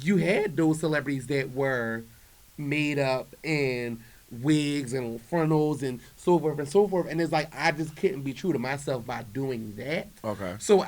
you had those celebrities that were made up and wigs and frontals and so forth and so forth. And it's like I just couldn't be true to myself by doing that. Okay. So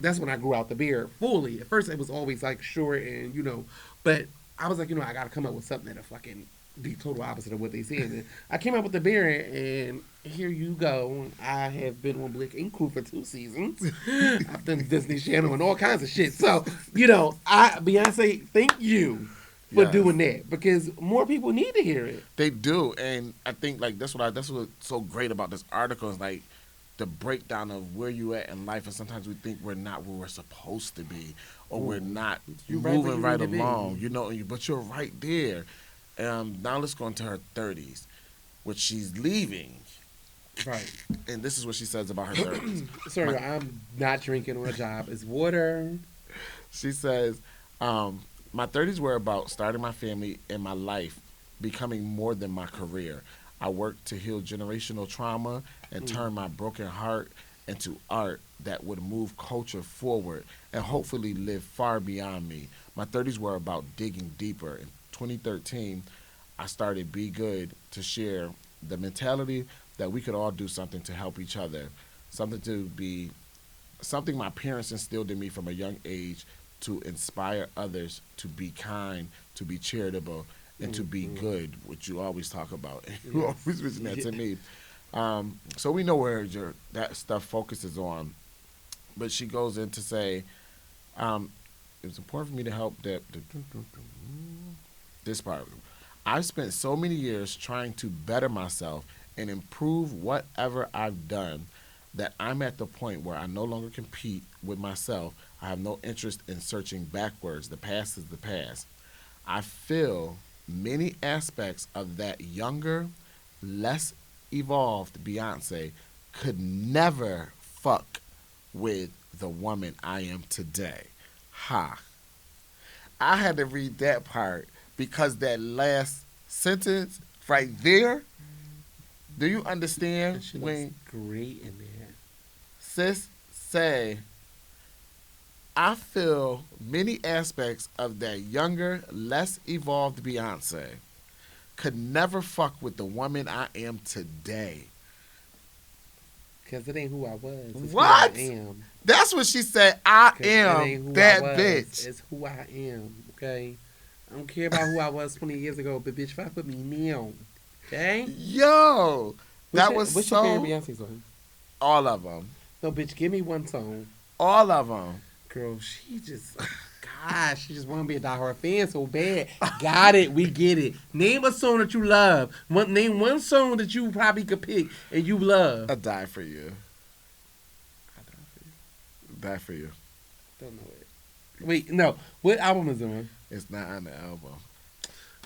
that's when I grew out the beard fully. At first it was always like short and but I was like, I gotta come up with something that'll fucking the total opposite of what they said. And I came up with the beard and here you go. I have been on Blick and Crew for 2 seasons. I've done Disney Channel and all kinds of shit. So, Beyonce, thank you for Yes. doing that because more people need to hear it. They do, and I think like that's what's so great about this article is like the breakdown of where you at in life, and sometimes we think we're not where we're supposed to be, or we're Ooh. not You right where moving you right need to be. along, but you're right there. Now let's go into her 30s, which she's leaving, Right. and this is what she says about her 30s. Sorry, I'm not drinking on a job. It's water. She says, my 30s were about starting my family and my life becoming more than my career. I worked to heal generational trauma and turn my broken heart into art that would move culture forward and hopefully live far beyond me. My 30s were about digging deeper. In 2013, I started Be Good to share the mentality that we could all do something to help each other, something to be something my parents instilled in me from a young age to inspire others to be kind, to be charitable, and to be good, which you always talk about. You Yes. always mention that to Yeah. me. So we know where that stuff focuses on. But she goes in to say, um, it was important for me to help this part. I've spent so many years trying to better myself and improve whatever I've done that I'm at the point where I no longer compete with myself. I have no interest in searching backwards. The past is the past. I feel many aspects of that younger, less evolved Beyonce could never fuck with the woman I am today. Ha. I had to read that part because that last sentence right there, do you And understand she looks when great in there. sis say, I feel many aspects of that younger, less evolved Beyonce could never fuck with the woman I am today. Because it ain't who I was. It's who I What? am. That's what she said. I Because it am ain't who that I was. bitch. It's who I am. Okay? I don't care about who I was 20 years ago, but bitch, fuck with me now. Okay? Yo, that was What's your favorite so. Beyonce song? All of them. No, bitch, give me one song. All of them. Girl, she just, gosh, she just want to be a diehard fan so bad. Got it, we get it. Name a song that you love. Name one song that you probably could pick and you love. I die for you. I don't know. Die for you. Don't know it. Wait, no. What album is it on? It's not on the album.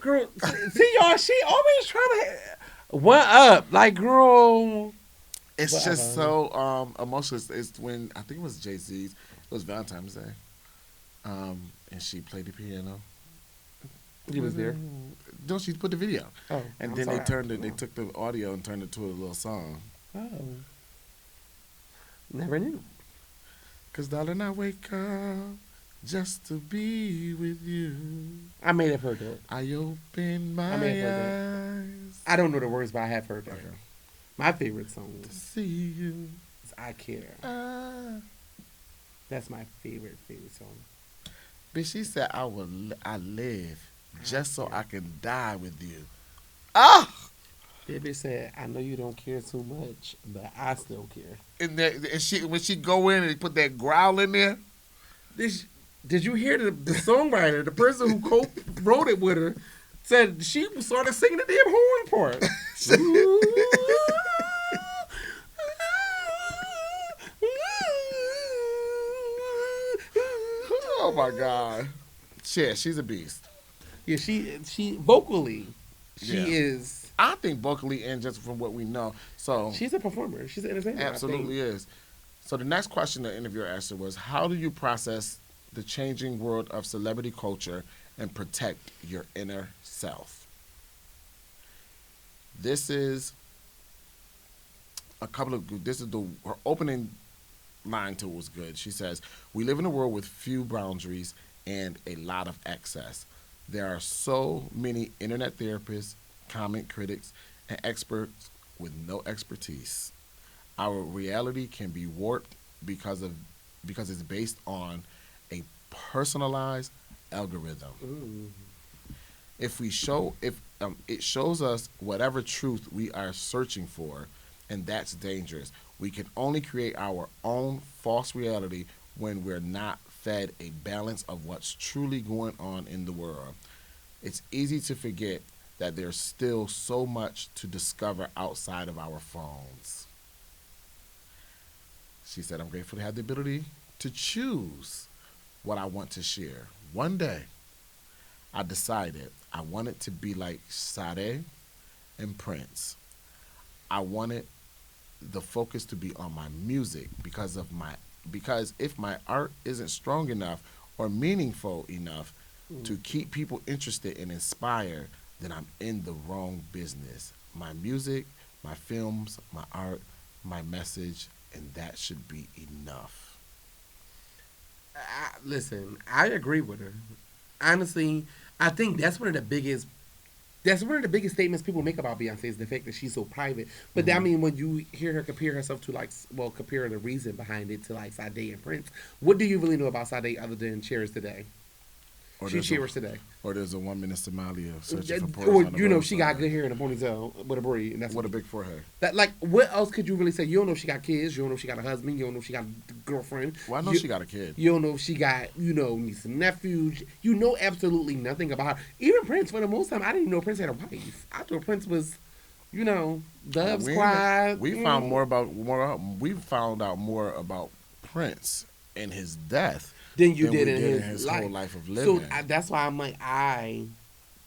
Girl, see y'all, she always trying to one up. Like, girl. It's Whatever. just so emotional. It's when I think it was Jay-Z's. It was Valentine's Day, and she played the piano. He was there. No, she put the video, Oh, and I'm then sorry. they turned it. They took the audio and turned it to a little song. Oh. Never knew. Cause darling, I wake up just to be with you. I may have heard that. I open my I may have heard eyes I don't know the words, but I have heard that. Okay. My favorite song to see you. is I Care. Ah. That's my favorite song. But she said, I live just so care. I can die with you. Ah! Baby said, I know you don't care too much, but I still care. And she when she go in and put that growl in there. Did you hear the songwriter, the person who co-wrote it with her, said she started singing the damn horn part. Oh my God. Yeah, she's a beast. Yeah, she vocally, she Yeah. is. I think vocally and just from what we know. So She's a performer. She's an entertainer. absolutely is. So the next question the interviewer asked her was, how do you process the changing world of celebrity culture and protect your inner self? This is her opening line to it was good. She says, we live in a world with few boundaries and a lot of excess. There are so many internet therapists, comment critics, and experts with no expertise. Our reality can be warped because it's based on a personalized algorithm. Ooh. If it shows us whatever truth we are searching for, and that's dangerous. We can only create our own false reality when we're not fed a balance of what's truly going on in the world. It's easy to forget that there's still so much to discover outside of our phones. She said, I'm grateful to have the ability to choose what I want to share. One day, I decided I wanted to be like Sade and Prince. I wanted the focus to be on my music because if my art isn't strong enough or meaningful enough to keep people interested and inspired, then I'm in the wrong business. My music, my films, my art, my message, and that should be enough. Listen, I agree with her. Honestly, I think that's one of the biggest statements people make about Beyonce is the fact that she's so private. But I mean, when you hear her compare herself to compare the reason behind it to like Sade and Prince, what do you really know about Sade other than Cherish Today? Or She there's a cheers today. or there's a woman in Somalia searching for pearls Or on the you know she got roadside. good hair in a ponytail with a braid, and that's What a big forehead. that. Like, what else could you really say? You don't know if she got kids. You don't know if she got a husband. You don't know if she got a girlfriend. Well, I know You, she got a kid. you don't know if she got nieces and nephews. You know absolutely nothing about her. Even Prince, for the most time, I didn't even know Prince had a wife. I thought Prince was, Doves Cry. We found we found out more about Prince and his death Than you than we did in did in his his life. whole life of So living. that's why I'm like, I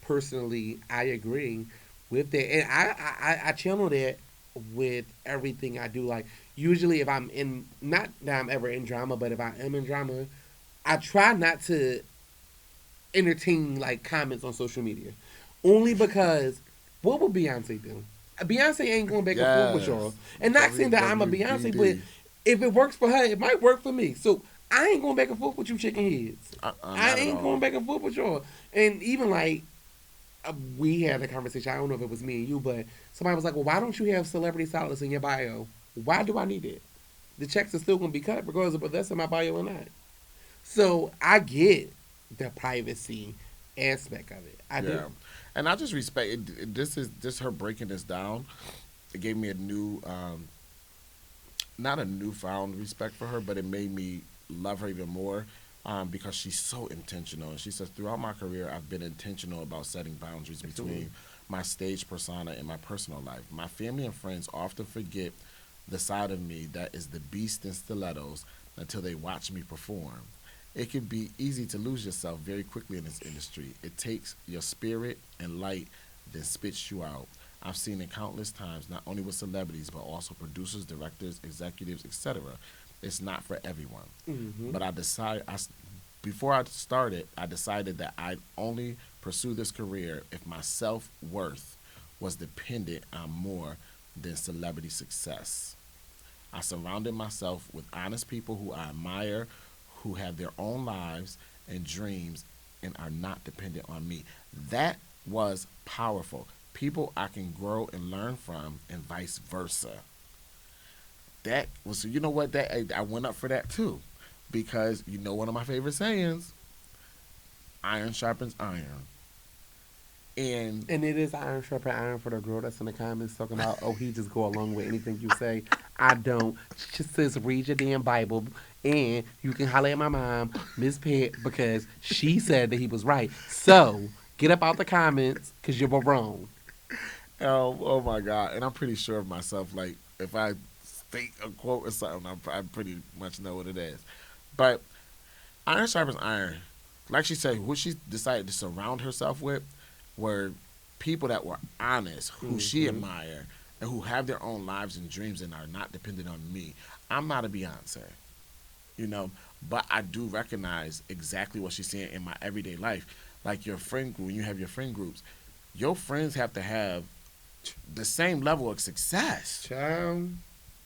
personally, I agree with that, and I channel that with everything I do. Like, usually, if I'm in, not that I'm ever in drama, but if I am in drama, I try not to entertain like comments on social media, only because what would Beyonce do? Beyonce ain't going back and forth with y'all, Yes. and not saying that I'm a Beyonce, but WWBD. if it works for her, it might work for me. So I ain't going back and forth with you chicken heads. Not I at ain't all. going back and forth with y'all. And even like, we had a conversation. I don't know if it was me and you, but somebody was like, "Well, why don't you have celebrity stylist in your bio? Why do I need it? The checks are still going to be cut regardless of whether that's in my bio or not." So I get the privacy aspect of it. I Yeah, do. and I just respect it. This is just her breaking this down. It gave me a new, not a newfound respect for her, but it made me love her even more because she's so intentional. And she says, throughout my career, I've been intentional about setting boundaries Absolutely. between my stage persona and my personal life. My family and friends often forget the side of me that is the beast in stilettos until they watch me perform. It can be easy to lose yourself very quickly in this industry. It takes your spirit and light, then spits you out. I've seen it countless times, not only with celebrities, but also producers, directors, executives, etc. It's not for everyone. Mm-hmm. But before I started, I decided that I'd only pursue this career if my self worth was dependent on more than celebrity success. I surrounded myself with honest people who I admire, who have their own lives and dreams and are not dependent on me. That was powerful. People I can grow and learn from, and vice versa. That was, you know what, that I went up for that too, because one of my favorite sayings: "Iron sharpens iron," and And it is iron sharpen iron for the girl that's in the comments talking about, oh, he just go along with anything you say. I don't. She just says read your damn Bible, and you can holler at my mom, Miss Pitt, because she said that he was right. So get up out the comments because you were wrong. oh my God, and I'm pretty sure of myself. Like if I state a quote or something, I pretty much know what it is. But iron sharpens iron. Like she said, who she decided to surround herself with were people that were honest, who she Mm-hmm. admired, and who have their own lives and dreams and are not dependent on me. I'm not a Beyonce, you know, but I do recognize exactly what she's saying in my everyday life. Like your friend group, when you have your friend groups, your friends have to have the same level of success Child.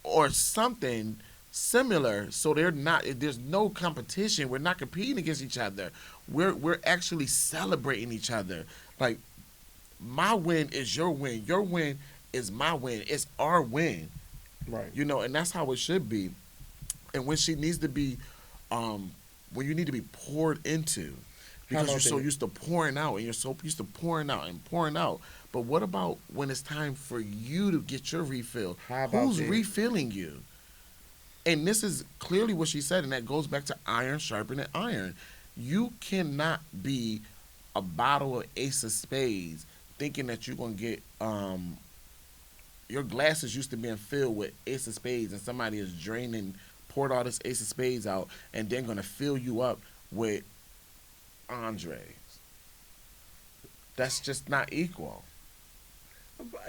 or something similar, so there's no competition. We're not competing against each other. We're actually celebrating each other. Like my win is your win, your win is my win, it's our win. Right. And that's how it should be. And when she needs to be um when you need to be poured into, How because you're about so that? used to pouring out and you're so used to pouring out and pouring out. But what about when it's time for you to get your refill? How about Who's that? refilling you? And this is clearly what she said, and that goes back to iron sharpening iron. You cannot be a bottle of Ace of Spades thinking that you're gonna get your glasses used to being filled with Ace of Spades, and somebody is draining, poured all this Ace of Spades out, and then gonna fill you up with Andres. That's just not equal.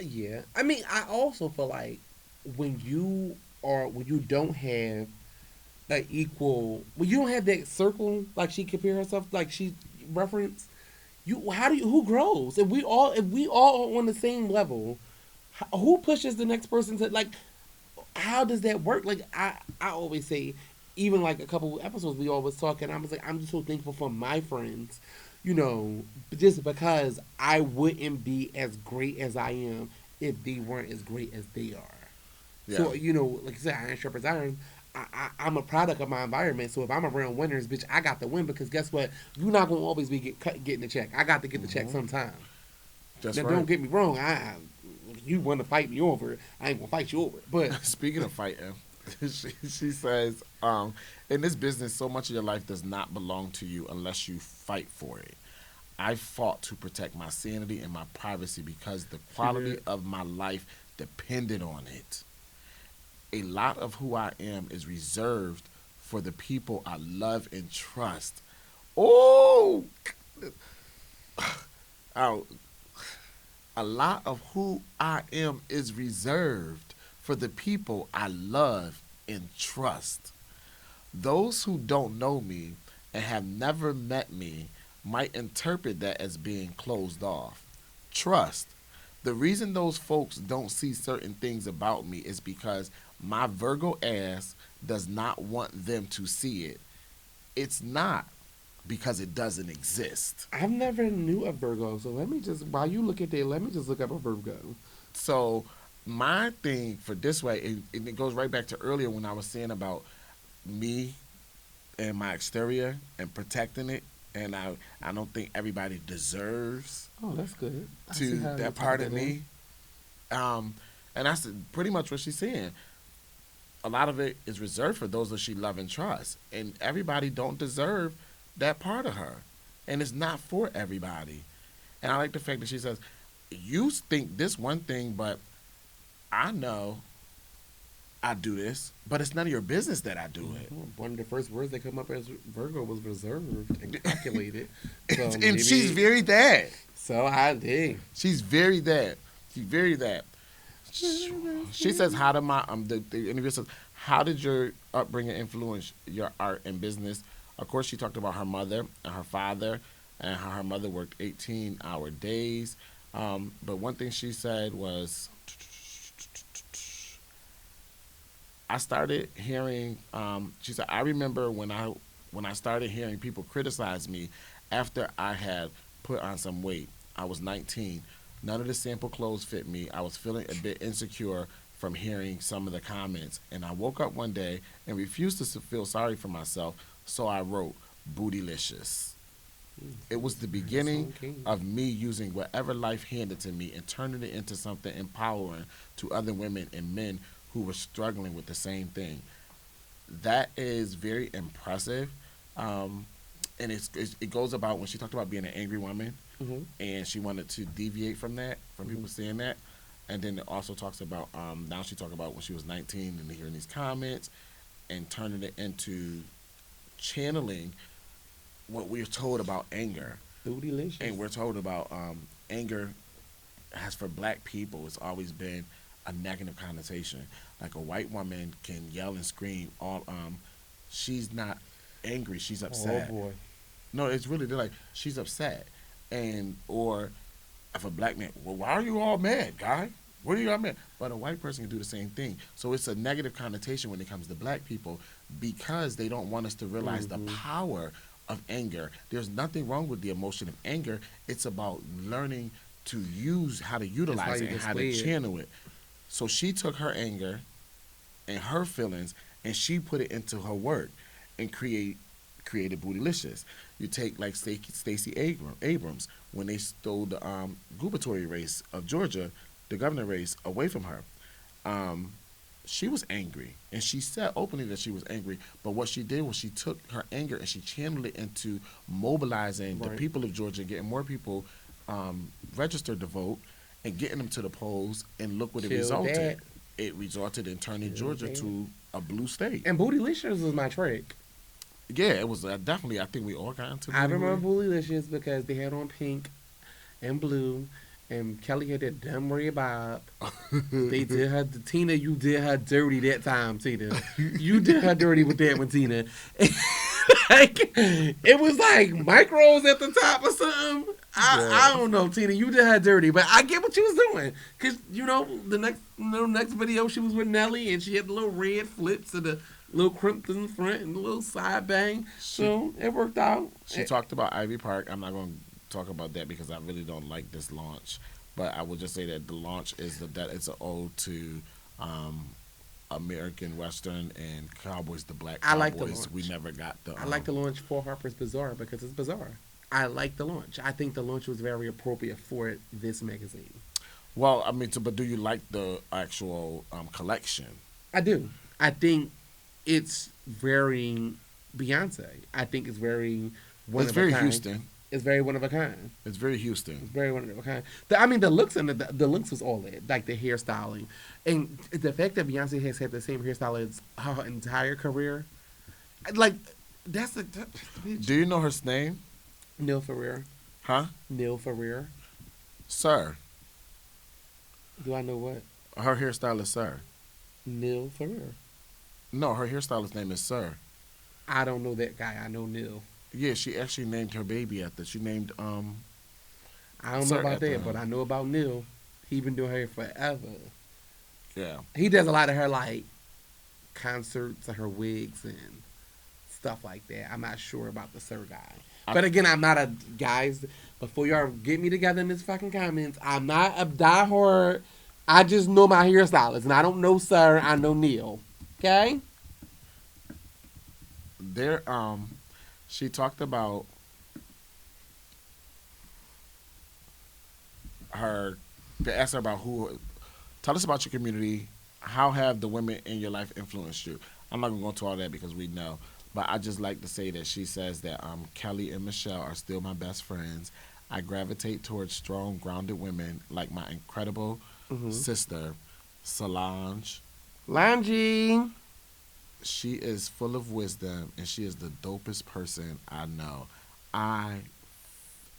Yeah. I mean, I also feel like when you don't have that equal, when you don't have that circle, like she compare herself, like she referenced, who grows? If we all are on the same level, who pushes the next person to, like, how does that work? Like, I always say, even like a couple episodes we always talk, and I was like, I'm just so thankful for my friends, just because I wouldn't be as great as I am if they weren't as great as they are. Yeah. So, like you said, iron sharpens iron. I'm a product of my environment. So if I'm around winners, bitch, I got the win because guess what? You're not gonna always be getting the check. I got to get the check sometime. That's Now right. don't get me wrong. You want to fight me over it, I ain't gonna fight you over it. But Speaking of fighting, she says, in this business, so much of your life does not belong to you unless you fight for it. I fought to protect my sanity and my privacy because the quality of my life depended on it. A lot of who I am is reserved for the people I love and trust. Oh, oh, a lot of who I am is reserved for the people I love and trust. Those who don't know me and have never met me might interpret that as being closed off. Trust. The reason those folks don't see certain things about me is because my Virgo ass does not want them to see it. It's not because it doesn't exist. I've never knew a Virgo. So let me just while you look at that, let me just look up a Virgo. So my thing for this way, and it goes right back to earlier when I was saying about me and my exterior and protecting it. And I don't think everybody deserves Oh, that's good. I to see how you that took part of that in. me. And that's pretty much what she's saying. A lot of it is reserved for those that she love and trust, and everybody don't deserve that part of her, and it's not for everybody. And I like the fact that she says, "You think this one thing, but I know I do this, but it's none of your business that I do it." One of the first words that come up as Virgo was reserved and calculated. So And maybe, she's very that. so I did. She's very that. She's very that. She says, "How did my the interview says, how did your upbringing influence your art and business?" Of course, she talked about her mother and her father, and how her mother worked 18-hour days. But one thing she said was, I started hearing. She said, "I remember when I started hearing people criticize me after I had put on some weight. I was 19. None of the sample clothes fit me. I was feeling a bit insecure from hearing some of the comments. And I woke up one day and refused to feel sorry for myself, so I wrote Bootylicious. It was the beginning of me using whatever life handed to me and turning it into something empowering to other women and men who were struggling with the same thing." That is very impressive. And it goes about when she talked about being an angry woman, Mm-hmm. and she wanted to deviate from that, from people saying that. And then it also talks about, now she talked about when she was 19 and hearing these comments and turning it into channeling what we're told about anger. Bootylicious. And we're told about anger has for black people, it's always been a negative connotation. Like a white woman can yell and scream all she's not angry, she's upset. Oh boy. No, it's really, they're like, she's upset. And or if a black man, well, why are you all mad, guy? What are you all mad? But a white person can do the same thing. So it's a negative connotation when it comes to black people because they don't want us to realize the power of anger. There's nothing wrong with the emotion of anger. It's about learning to use how to utilize it and how to channel it. So she took her anger and her feelings and she put it into her work and created Bootylicious. You take like Stacey Abrams when they stole the gubernatorial race of Georgia, the governor race, away from her. She was angry, and she said openly that she was angry. But what she did was she took her anger and she channeled it into mobilizing the people of Georgia, getting more people registered to vote, and getting them to the polls. And look what it resulted. That. It resulted in turning Georgia to a blue state. And Bootylicious was my trick. Yeah, it was definitely. I think we all got into. I remember Bootylicious because they had on pink and blue, and Kelly had that dumb Ray Bob. They did her, Tina. You did her dirty that time, Tina. You did her dirty with that one, Tina. Like, it was like micros at the top or something. I don't know, Tina. You did her dirty, but I get what you was doing. Cause the next video she was with Nelly, and she had the little red flips and the little crimp in the front and the little side bang. So it worked out. She talked about Ivy Park. I'm not going to talk about that because I really don't like this launch. But I will just say that the launch is that it's an ode to American Western and Cowboys, the Black I like the Cowboys. We launch. never got the. I like the launch for Harper's Bazaar because it's bizarre. I like the launch. I think the launch was very appropriate for this magazine. Well, I mean, but do you like the actual collection? I do. I think it's very Beyonce. I think it's very one It's of a very kind. Houston. It's very one of a kind. It's very It's Houston. very one of a kind. I mean, the looks and the looks was all it, like the hairstyling, and the fact that Beyonce has had the same hairstyle as her entire career, like that's a Do you know her name? Neil Ferrer. Huh? Neil Ferrer. Sir. Do I know what? Her hairstylist, Sir. Neil Ferrer. No, her hairstylist name is Sir. I don't know that guy. I know Neil. Yeah, she actually named her baby after. She named I don't know Sir about after that, him. but I know about Neil. He been doing hair forever. Yeah. He does a lot of her like concerts and her wigs and stuff like that. I'm not sure about the Sir guy. But again, I'm not a guys. Before y'all get me together in this fucking comments, I'm not a diehard. I just know my hairstylist, and I don't know Sir. I know Neil. Okay. There she talked about her they asked her about who tell us about your community. How have the women in your life influenced you? I'm not gonna go into all that because we know. But I just like to say that she says that Kelly and Michelle are still my best friends. I gravitate towards strong, grounded women like my incredible sister, Solange. Langy. She is full of wisdom and she is the dopest person I know. I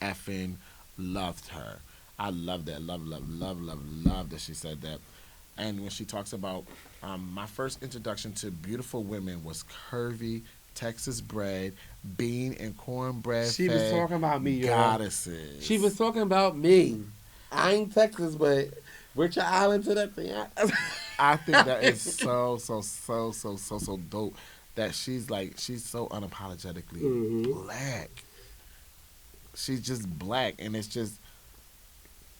effing loved her. I love that. Love that she said that. And when she talks about my first introduction to beautiful women was curvy, Texas bred, bean and cornbread She was fed talking about me, y'all. goddesses. She was talking about me. I ain't Texas, but where's your island to that thing? I think that is so dope that she's so unapologetically black. She's just black, and it's just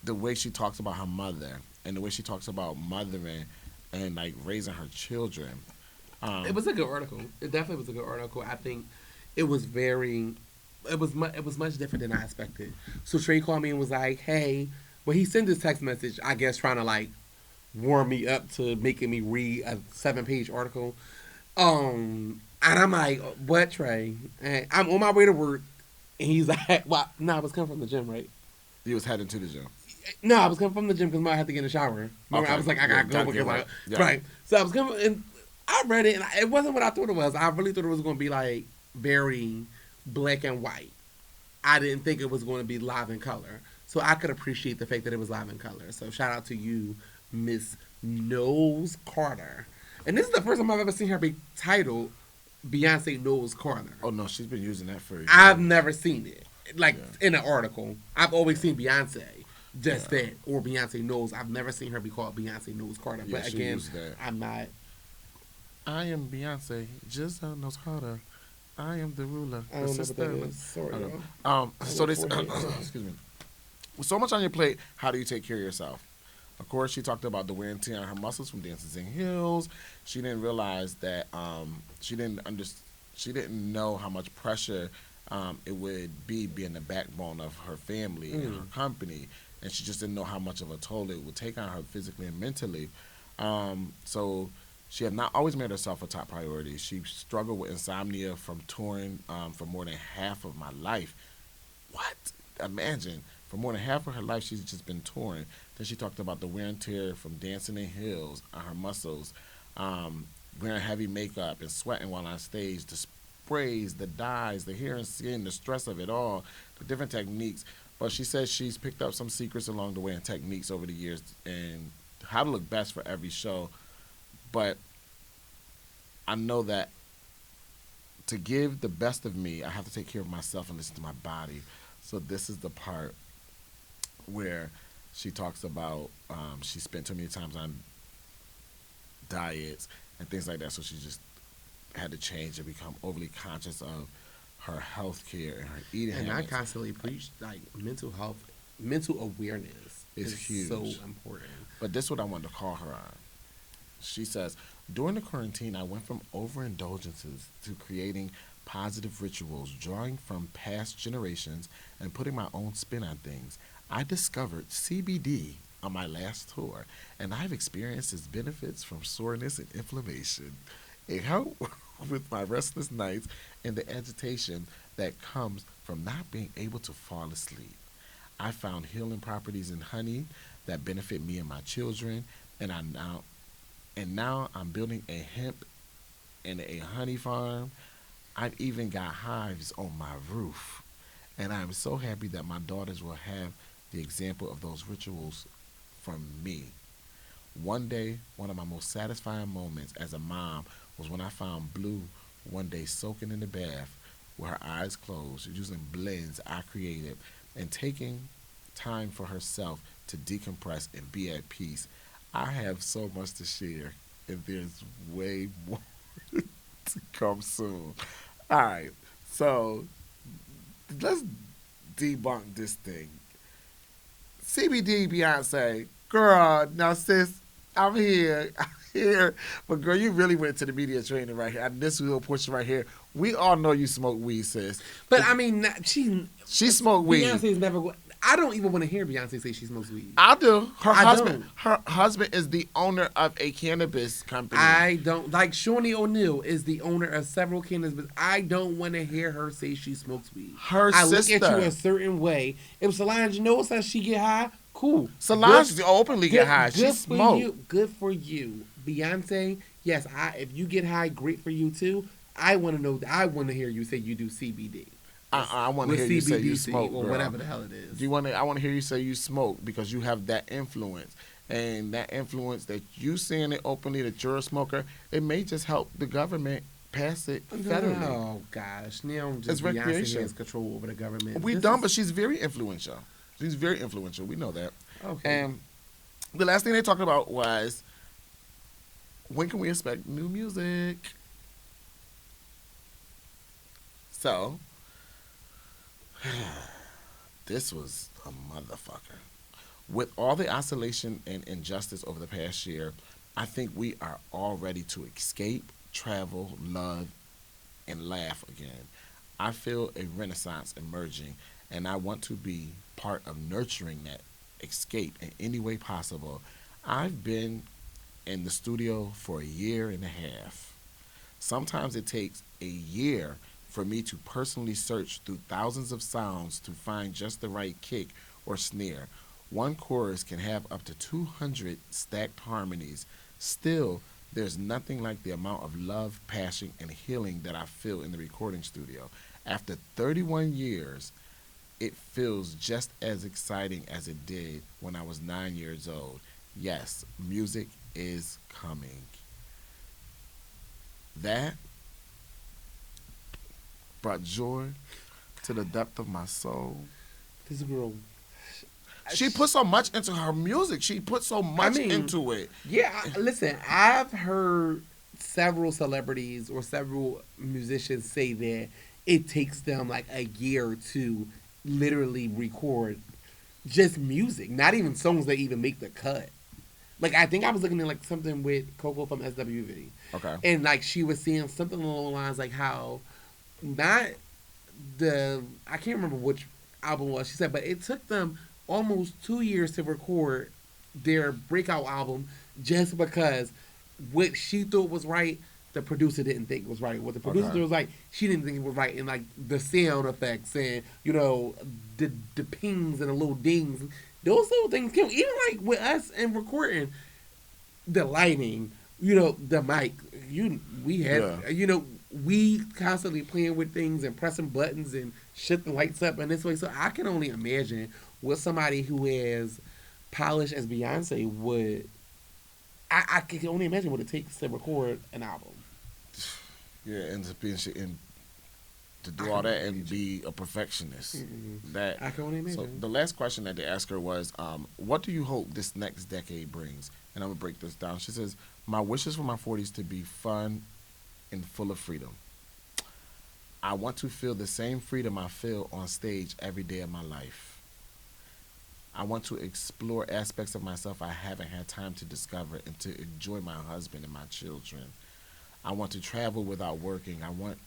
the way she talks about her mother and the way she talks about mothering and like raising her children. It was a good article. It definitely was a good article. I think it was very, it was much different than I expected. So Trey called me and was like, "Hey," well, he sent this text message, I guess, trying to like warm me up to making me read a 7-page article. And I'm like, "What, Trey?" And I'm on my way to work, and he's like, "Well, no, I was coming from the gym, right?" You was heading to the gym. No, I was coming from the gym because I had to get in the shower. Remember, Okay. I was like, I Yeah, gotta gotta go get because right. I, Yeah. right. So I was coming, and I read it, and it wasn't what I thought it was. I really thought it was going to be like very black and white. I didn't think it was going to be live in color. So I could appreciate the fact that it was live in color. So shout out to you, Miss Knowles Carter. And this is the first time I've ever seen her be titled Beyonce Knowles Carter. Oh no, she's been using that for. I've never seen it, like Yeah. in an article. I've always seen Beyonce, just that, or Beyonce Knowles. I've never seen her be called Beyonce Knowles Carter. Yeah, But she again, used that. I'm not. I am Beyonce, just knows harder. I am the ruler. I the don't know what sister. that is. Sorry, I y'all. know. So they look forward to it. excuse me. With so much on your plate, how do you take care of yourself? Of course, she talked about the wear and tear on her muscles from dancing in heels. She didn't realize that she didn't know how much pressure it would be being the backbone of her family and her company, and she just didn't know how much of a toll it would take on her physically and mentally. So she had not always made herself a top priority. She struggled with insomnia from touring for more than half of my life. What? Imagine. For more than half of her life, she's just been touring. Then she talked about the wear and tear from dancing in heels on her muscles, wearing heavy makeup and sweating while on stage, the sprays, the dyes, the hair and skin, the stress of it all, the different techniques. But she says she's picked up some secrets along the way and techniques over the years and how to look best for every show. But I know that to give the best of me, I have to take care of myself and listen to my body. So this is the part where she talks about she spent too many times on diets and things like that. So she just had to change and become overly conscious of her health care and her eating And I habits. constantly preach like mental health, mental awareness It's is huge. so important. But this is what I wanted to call her on. She says, during the quarantine, I went from overindulgences to creating positive rituals, drawing from past generations and putting my own spin on things. I discovered CBD on my last tour, and I've experienced its benefits from soreness and inflammation. It helped with my restless nights and the agitation that comes from not being able to fall asleep. I found healing properties in honey that benefit me and my children, and now I'm building a hemp and a honey farm. I've even got hives on my roof, and I'm so happy that my daughters will have the example of those rituals from me. One day, one of my most satisfying moments as a mom was when I found Blue one day soaking in the bath with her eyes closed, using blends I created, and taking time for herself to decompress and be at peace. I have so much to share, and there's way more to come soon. All right, so let's debunk this thing. CBD Beyonce, girl, now sis, I'm here. I'm here. But girl, you really went to the media training right here. And this little portion right here, we all know you smoke weed, sis. But I mean, She smoked weed. Beyonce's never. I don't even want to hear Beyonce say she smokes weed. I do. I don't. Her husband is the owner of a cannabis company. I don't like Shawnee O'Neal is the owner of several cannabis, but I don't want to hear her say she smokes weed. Her I sister. look at you a certain way. If Solange knows how she get high, cool. Solange openly get high. She Good for smoked. you. Good for you. Beyonce, yes, if you get high, great for you too. I want to know. I want to hear you say you do CBD. I want to hear you say you smoke, or girl. whatever the hell it is. Do you want to? I want to hear you say you smoke because you have that influence, and that influence that you saying it openly that you're a smoker, it may just help the government pass it federally. Oh gosh, now just It's Beyonce recreation. has control over the government. We don't, but she's very influential. She's very influential. We know that. Okay. And the last thing they talked about was when can we expect new music? So this was a motherfucker. With all the isolation and injustice over the past year, I think we are all ready to escape, travel, love, and laugh again. I feel a renaissance emerging, and I want to be part of nurturing that escape in any way possible. I've been in the studio for a year and a half. Sometimes it takes a year for me to personally search through thousands of sounds to find just the right kick or snare. One chorus can have up to 200 stacked harmonies. Still, there's nothing like the amount of love, passion, and healing that I feel in the recording studio. After 31 years, it feels just as exciting as it did when I was 9 years old. Yes, music is coming. That brought joy to the depth of my soul. This girl. She put so much into her music. She put so much into it. Yeah, listen, I've heard several celebrities or several musicians say that it takes them like a year or two literally record just music, not even songs that even make the cut. Like I think I was looking at like something with Coco from SWV. Okay. And like she was saying something along the lines like how not I can't remember which album it was. She said, but it took them almost 2 years to record their breakout album just because what she thought was right, the producer didn't think was right. What the producer was like, she didn't think it was right. And like the sound effects and, you know, the pings and the little dings, those little things count. Even like with us and recording, the lighting, you know, the mic, we had, you know, we constantly playing with things and pressing buttons and shifting lights up in this way. So I can only imagine what somebody who is polished as Beyonce would. I can only imagine what it takes to record an album. Yeah, ends up being shit and to do all that and be a perfectionist. Mm-hmm. That I can only imagine. So the last question that they asked her was, what do you hope this next decade brings? And I'm gonna break this down. She says, my wishes for my 40s to be fun and full of freedom. I want to feel the same freedom I feel on stage every day of my life. I want to explore aspects of myself I haven't had time to discover and to enjoy my husband and my children. I want to travel without working. I want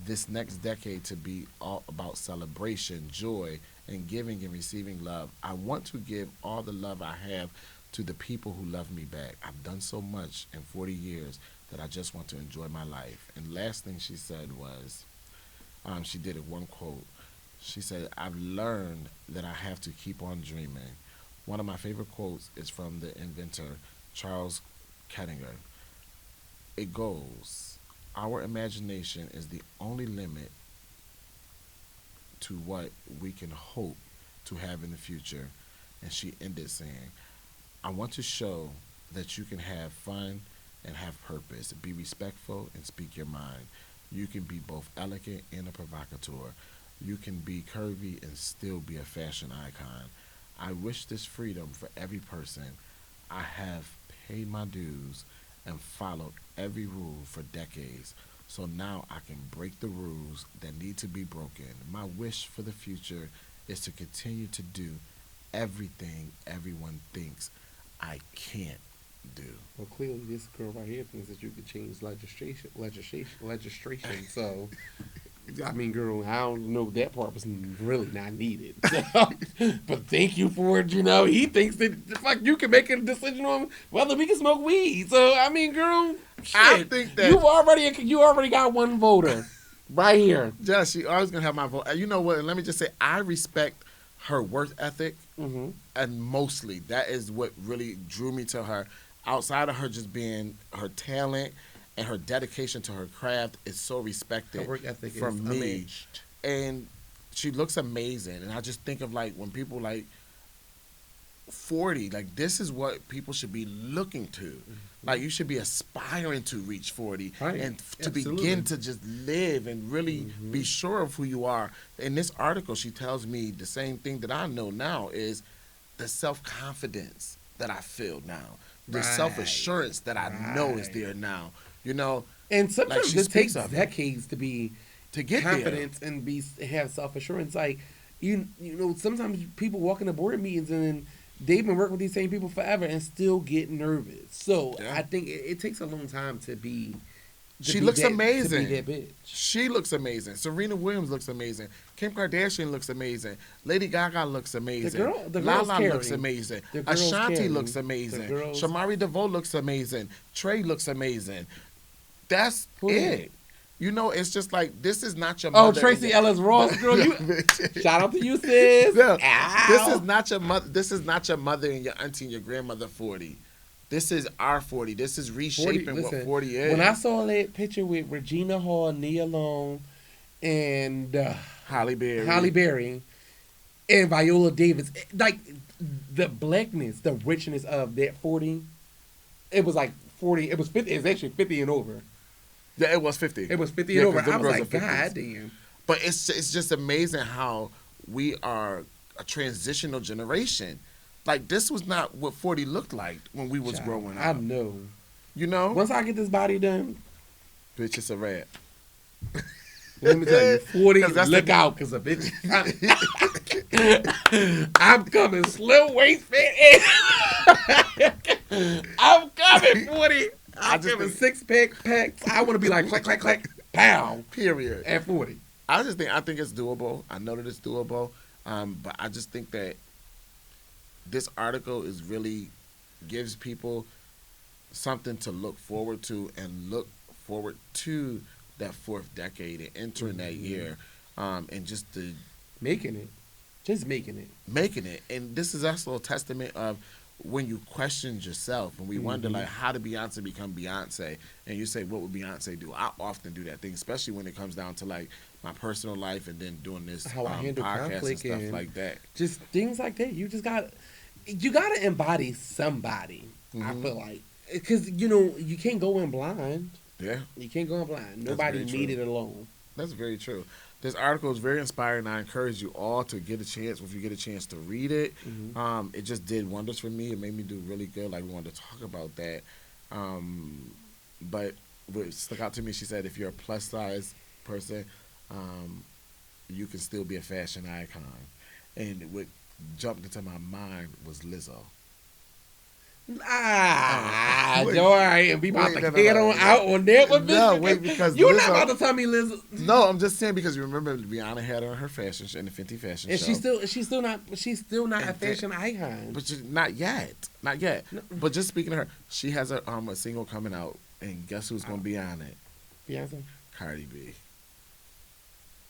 this next decade to be all about celebration, joy, and giving and receiving love. I want to give all the love I have to the people who love me back. I've done so much in 40 years that I just want to enjoy my life. And last thing she said was, she did it one quote. She said, I've learned that I have to keep on dreaming. One of my favorite quotes is from the inventor, Charles Kettinger. It goes, our imagination is the only limit to what we can hope to have in the future. And she ended saying, I want to show that you can have fun and have purpose. Be respectful and speak your mind. You can be both elegant and a provocateur. You can be curvy and still be a fashion icon. I wish this freedom for every person. I have paid my dues and followed every rule for decades. So now I can break the rules that need to be broken. My wish for the future is to continue to do everything everyone thinks I can't do. Well, clearly, this girl right here thinks that you could change legislation. So, I mean, girl, I don't know, that part was really not needed. But thank you for it. He thinks that fuck you can make a decision on whether we can smoke weed. So, I mean, girl, shit, I think that you already got one voter right here. Just she always gonna have my vote. You know what? Let me just say, I respect her work ethic, and mostly that is what really drew me to her. Outside of her just being her talent and her dedication to her craft is so respected Her work ethic from is me. unmatched. And she looks amazing. And I just think of like when people like 40, like this is what people should be looking to. Like you should be aspiring to reach 40 Right. and to Absolutely. begin to just live and really be sure of who you are. In this article, she tells me the same thing that I know now is the self-confidence that I feel now. The Right. self-assurance that I know is Right. there now. You know, And like sometimes she it speaks takes of it decades to be to get confidence and have self assurance. Like sometimes people walk into board meetings and they've been working with these same people forever and still get nervous. So Yeah. I think it takes a long time to be. She looks amazing. To be that bitch. She looks amazing. Serena Williams looks amazing. Kim Kardashian looks amazing. Lady Gaga looks amazing. The girl's Lala looks caring. amazing. The girl's Ashanti caring. looks The amazing. girl's- Shamari DeVoe looks amazing. Trey looks amazing. That's it. It's just like this is not your Oh, mother. Tracy Ellis Ross, girl, shout out to you, sis. No, Ow. this is not your mother. This is not your mother and your auntie and your grandmother 40. This is our 40. This is reshaping what 40 is. When I saw that picture with Regina Hall, Nia Long, and Halle Berry, and Viola Davis, like the blackness, the richness of that 40, it was like 40. It was 50. It's actually 50 and over. Yeah, it was 50. It was 50 Yeah, and over. 'cause them I was girls like, are 50s. God damn. But it's just amazing how we are a transitional generation. Like this was not what 40 looked like when we was Child, growing I up. know. You know? Once I get this body done, Bitch, it's a wrap. let me tell you, 40, 'Cause that's look the- out, because a bitch. I'm coming slow waist fit. I'm coming 40. I'm just coming think- 6-pack packs. I want to be like clack, clack, clack, pow, Period. at 40. I think it's doable. I know that it's doable. But I just think that this article is really gives people something to look forward to and look forward to that fourth decade and entering that year, and just Making it. Just making it. making it. And this is also a testament of when you question yourself and we wonder like how did Beyonce become Beyonce, and you say what would Beyonce do. I often do that thing, especially when it comes down to like my personal life and then doing this How I handle podcast and conflict stuff and like that. Just things like that. You gotta embody somebody. I feel like, because you can't go in blind. Yeah, You can't go in blind. That's Nobody very made true. it alone. that's very true. This article is very inspiring. I encourage you all to get a chance. If you get a chance to read it, it just did wonders for me. It made me do really good. Like we wanted to talk about that. But what stuck out to me, she said, if you're a plus size person, you can still be a fashion icon. And what jumped into my mind was Lizzo. Don't worry, and we about to head on out on that one, bitch. No, wait, because you're Lizzo, not about to tell me Liz. No, I'm just saying because you remember Rihanna had her on her fashion show, in the Fenty fashion and show. she's still not a fashion icon. But not yet. No. But just speaking of her, she has a single coming out, and guess who's gonna be on it? Beyonce. Cardi B.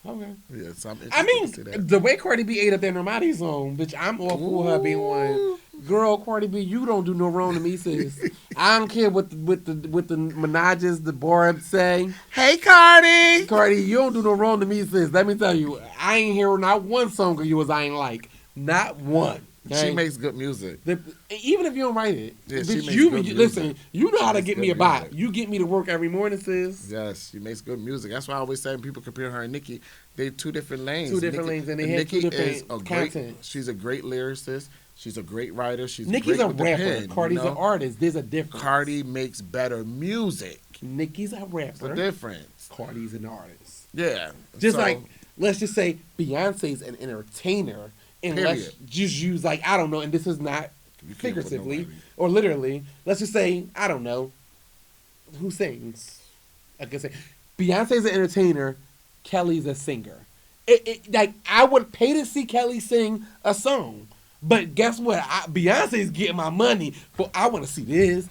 Okay. Yeah, so I mean, the way Cardi B ate up that Normati song, bitch, I'm all for her being one. Girl, Cardi B, you don't do no wrong to me, sis. I don't care what the Menages, the Barb say. Hey, Cardi. Cardi, you don't do no wrong to me, sis. Let me tell you, I ain't hearing not one song of yours I ain't like. Not one. Okay? She makes good music. Even if you don't write it. Yeah, bitch, she makes good music. Listen, you know how to She get makes me a good bop. music. You get me to work every morning, sis. Yes, she makes good music. That's why I always say when people compare her and Nicki, they two different lanes. Two different lanes, and they have two different content. She's a great lyricist. She's a great writer. Nicki's great a with the rapper. pen, Cardi's an artist. There's a difference. Cardi makes better music. Nicki's a rapper. It's a difference. Cardi's an artist. Yeah. Just like, let's just say Beyonce's an entertainer. And period. let's just use, like, I don't know, and this is not You can't figuratively put nobody. or literally. Let's just say, I don't know, who sings? I can say Beyonce's an entertainer, Kelly's a singer. Like, I would pay to see Kelly sing a song. But guess what? Beyonce's getting my money, but I want to see this.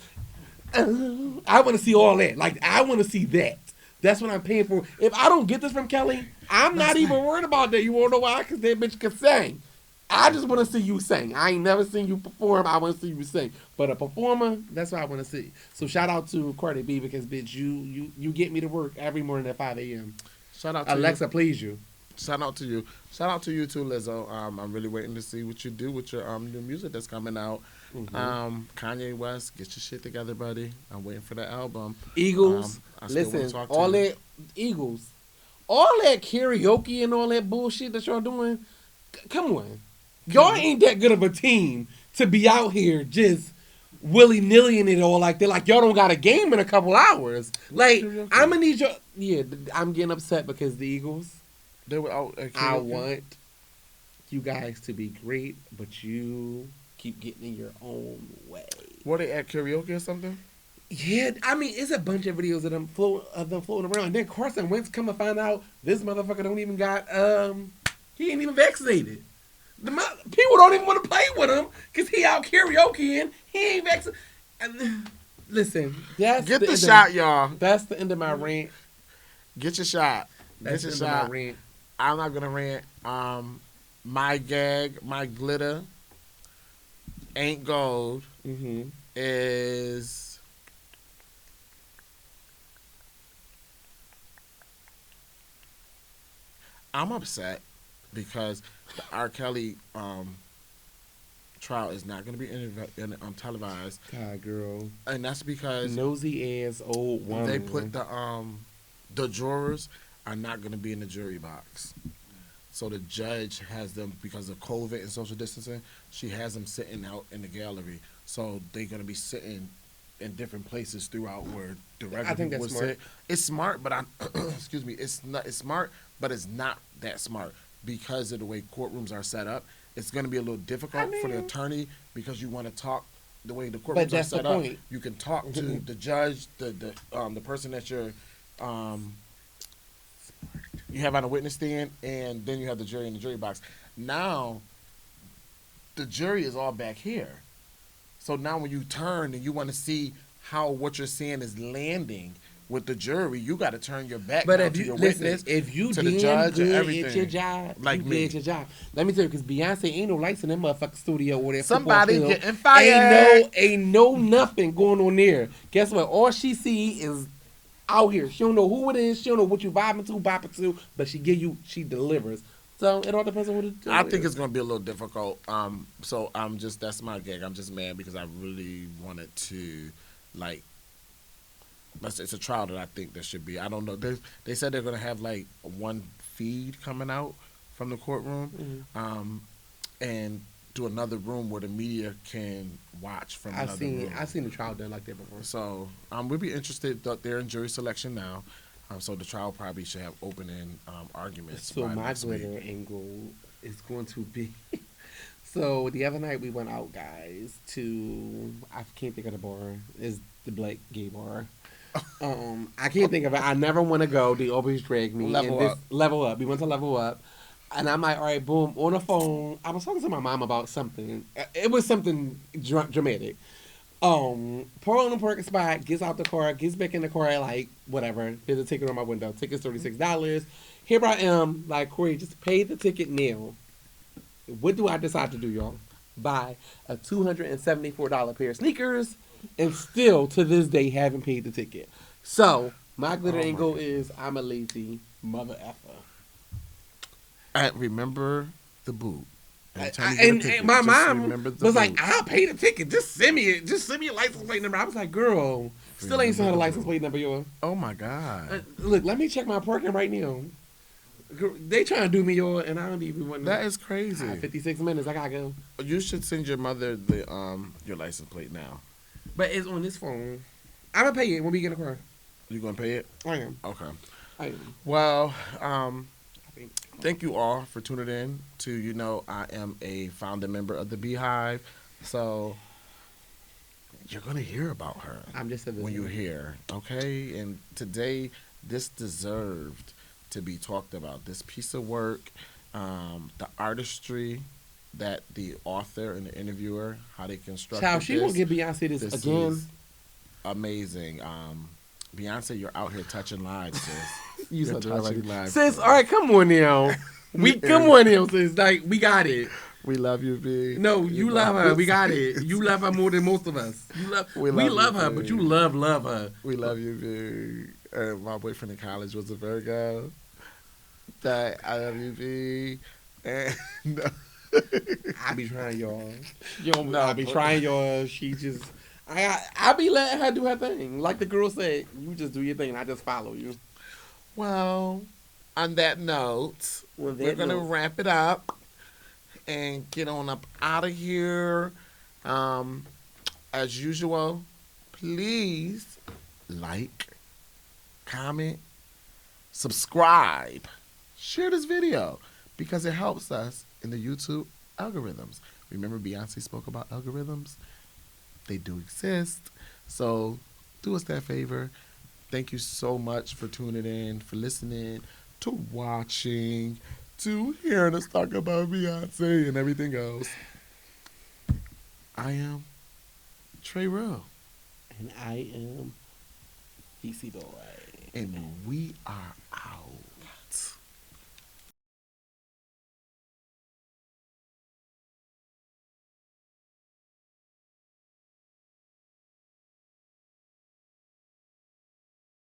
I want to see all that. Like, I want to see that. That's what I'm paying for. If I don't get this from Kelly, I'm not even worried about that. You want to know why? Because that bitch can sing. I just want to see you sing. I ain't never seen you perform. I want to see you sing. But a performer, that's what I want to see. So shout out to Cardi B because, bitch, you get me to work every morning at 5 a.m. Shout out to Alexa, you. please you. Shout out to you. Shout out to you too, Lizzo. I'm really waiting to see what you do with your new music that's coming out. Mm-hmm. Kanye West, get your shit together, buddy. I'm waiting for the album. Eagles, I still wanna listen, talk to all you. that Eagles, all that karaoke and all that bullshit that y'all doing. Come on, y'all ain't that good of a team to be out here just willy-nilly in it all like that. Like y'all don't got a game in a couple hours. Like I'm gonna need your. Yeah, I'm getting upset because the Eagles. They were out at I karaoke. want you guys to be great, but you keep getting in your own way. Were they at karaoke or something? Yeah, I mean, it's a bunch of videos of them floating around. And then Carson Wentz come and find out this motherfucker don't even got, he ain't even vaccinated. People don't even want to play with him because he out karaokeing. He ain't vaccinated. Listen, that's Get the shot, y'all. That's the end of my rant. Get your shot. That's Get the your end of shot. my rant. I'm not gonna rant. My gag, my glitter, ain't gold. Mm-hmm. Is I'm upset because the R. Kelly trial is not going to be televised, God, girl, and that's because nosy ass old woman. they put the jurors are not going to be in the jury box. So the judge has them, because of COVID and social distancing, she has them sitting out in the gallery. So they're going to be sitting in different places throughout where the regular I think people that's would smart. sit. It's smart, but excuse me, it's smart, but it's not that smart because of the way courtrooms are set up. It's going to be a little difficult for the attorney because you want to talk the way the courtrooms are set up. You can talk to the judge, the person that you're you have on a witness stand, and then you have the jury in the jury box. Now, the jury is all back here. So now when you turn and you want to see how what you're saying is landing with the jury, you got to turn your back But now if to you your listen, witness, if you to damn the judge, good and everything. at your job, Like you me. good at your job. Let me tell you, because Beyonce ain't no lights in that motherfucking studio or that Somebody football field. getting fired. Ain't no nothing going on there. Guess what? All she see is out here. She don't know who it is. She don't know what you bopping to, but she delivers. So it all depends on what it do. I think it's going to be a little difficult. So that's my gag. I'm just mad because I really wanted to, like, it's a trial that I think there should be. I don't know. They said they're going to have like one feed coming out from the courtroom, and do another room where the media can watch from another room. I've seen the trial done like that before. So we'd be interested. They're in jury selection now. So the trial probably should have open-end arguments. So by my next week. glitter and gold is going to be. So the other night we went out, guys, to I can't think of the bar. It's the Black Gay Bar. I can't think of it. I never want to go. They always drag me. Level and Up. Level Up. We went to Level Up. And I'm like, all right, boom, on the phone. I was talking to my mom about something. It was something dramatic. Pour on the parking spot, gets out the car, gets back in the car, like, whatever. Here's a ticket on my window. Ticket's $36. Here I am, like, Corey, just pay the ticket now. What do I decide to do, y'all? Buy a $274 pair of sneakers, and still, to this day, haven't paid the ticket. So, my glitter angle is I'm a lazy mother effer. I remember the boot. And my mom was like, "I'll pay the ticket. Just send me it. Just send me a license plate number." I was like, "Girl, still ain't sent her license plate number, y'all." Oh my god! Look, let me check my parking right now. Girl, they trying to do me, y'all, and I don't even want. That is crazy. 56 minutes. I gotta go. You should send your mother the your license plate now. But it's on this phone. I'm gonna pay it when we get in the car. You gonna pay it? I am. Okay. I am. Well, thank you all for tuning in to, I am a founding member of the Beehive. So you're going to hear about her. I'm just a visitor. When you're here, okay? And today, this deserved to be talked about. This piece of work, the artistry that the author and the interviewer, how they constructed Child, she won't give Beyonce this again. Is amazing. Beyonce, you're out here touching lives, sis. You're touching lives. Sis, all right, come on now. Come on now, sis. Like, we got it. We love you, B. No, you love her. We got it. You love her more than most of us. We love her, but you love her. We love you, B. And my boyfriend in college was a Virgo. That I love you, B. And I be trying, y'all. I be trying, y'all. She just... I be letting her do her thing. Like the girl said, you just do your thing and I just follow you. Well, on that note, we're going to wrap it up and get on up out of here. As usual, please like, comment, subscribe, share this video because it helps us in the YouTube algorithms. Remember Beyonce spoke about algorithms? They do exist. So do us that favor. Thank you so much for tuning in, for listening, to watching, to hearing us talk about Beyonce and everything else. I am Trey Rowe. And I am Feesey Boy. And we are out.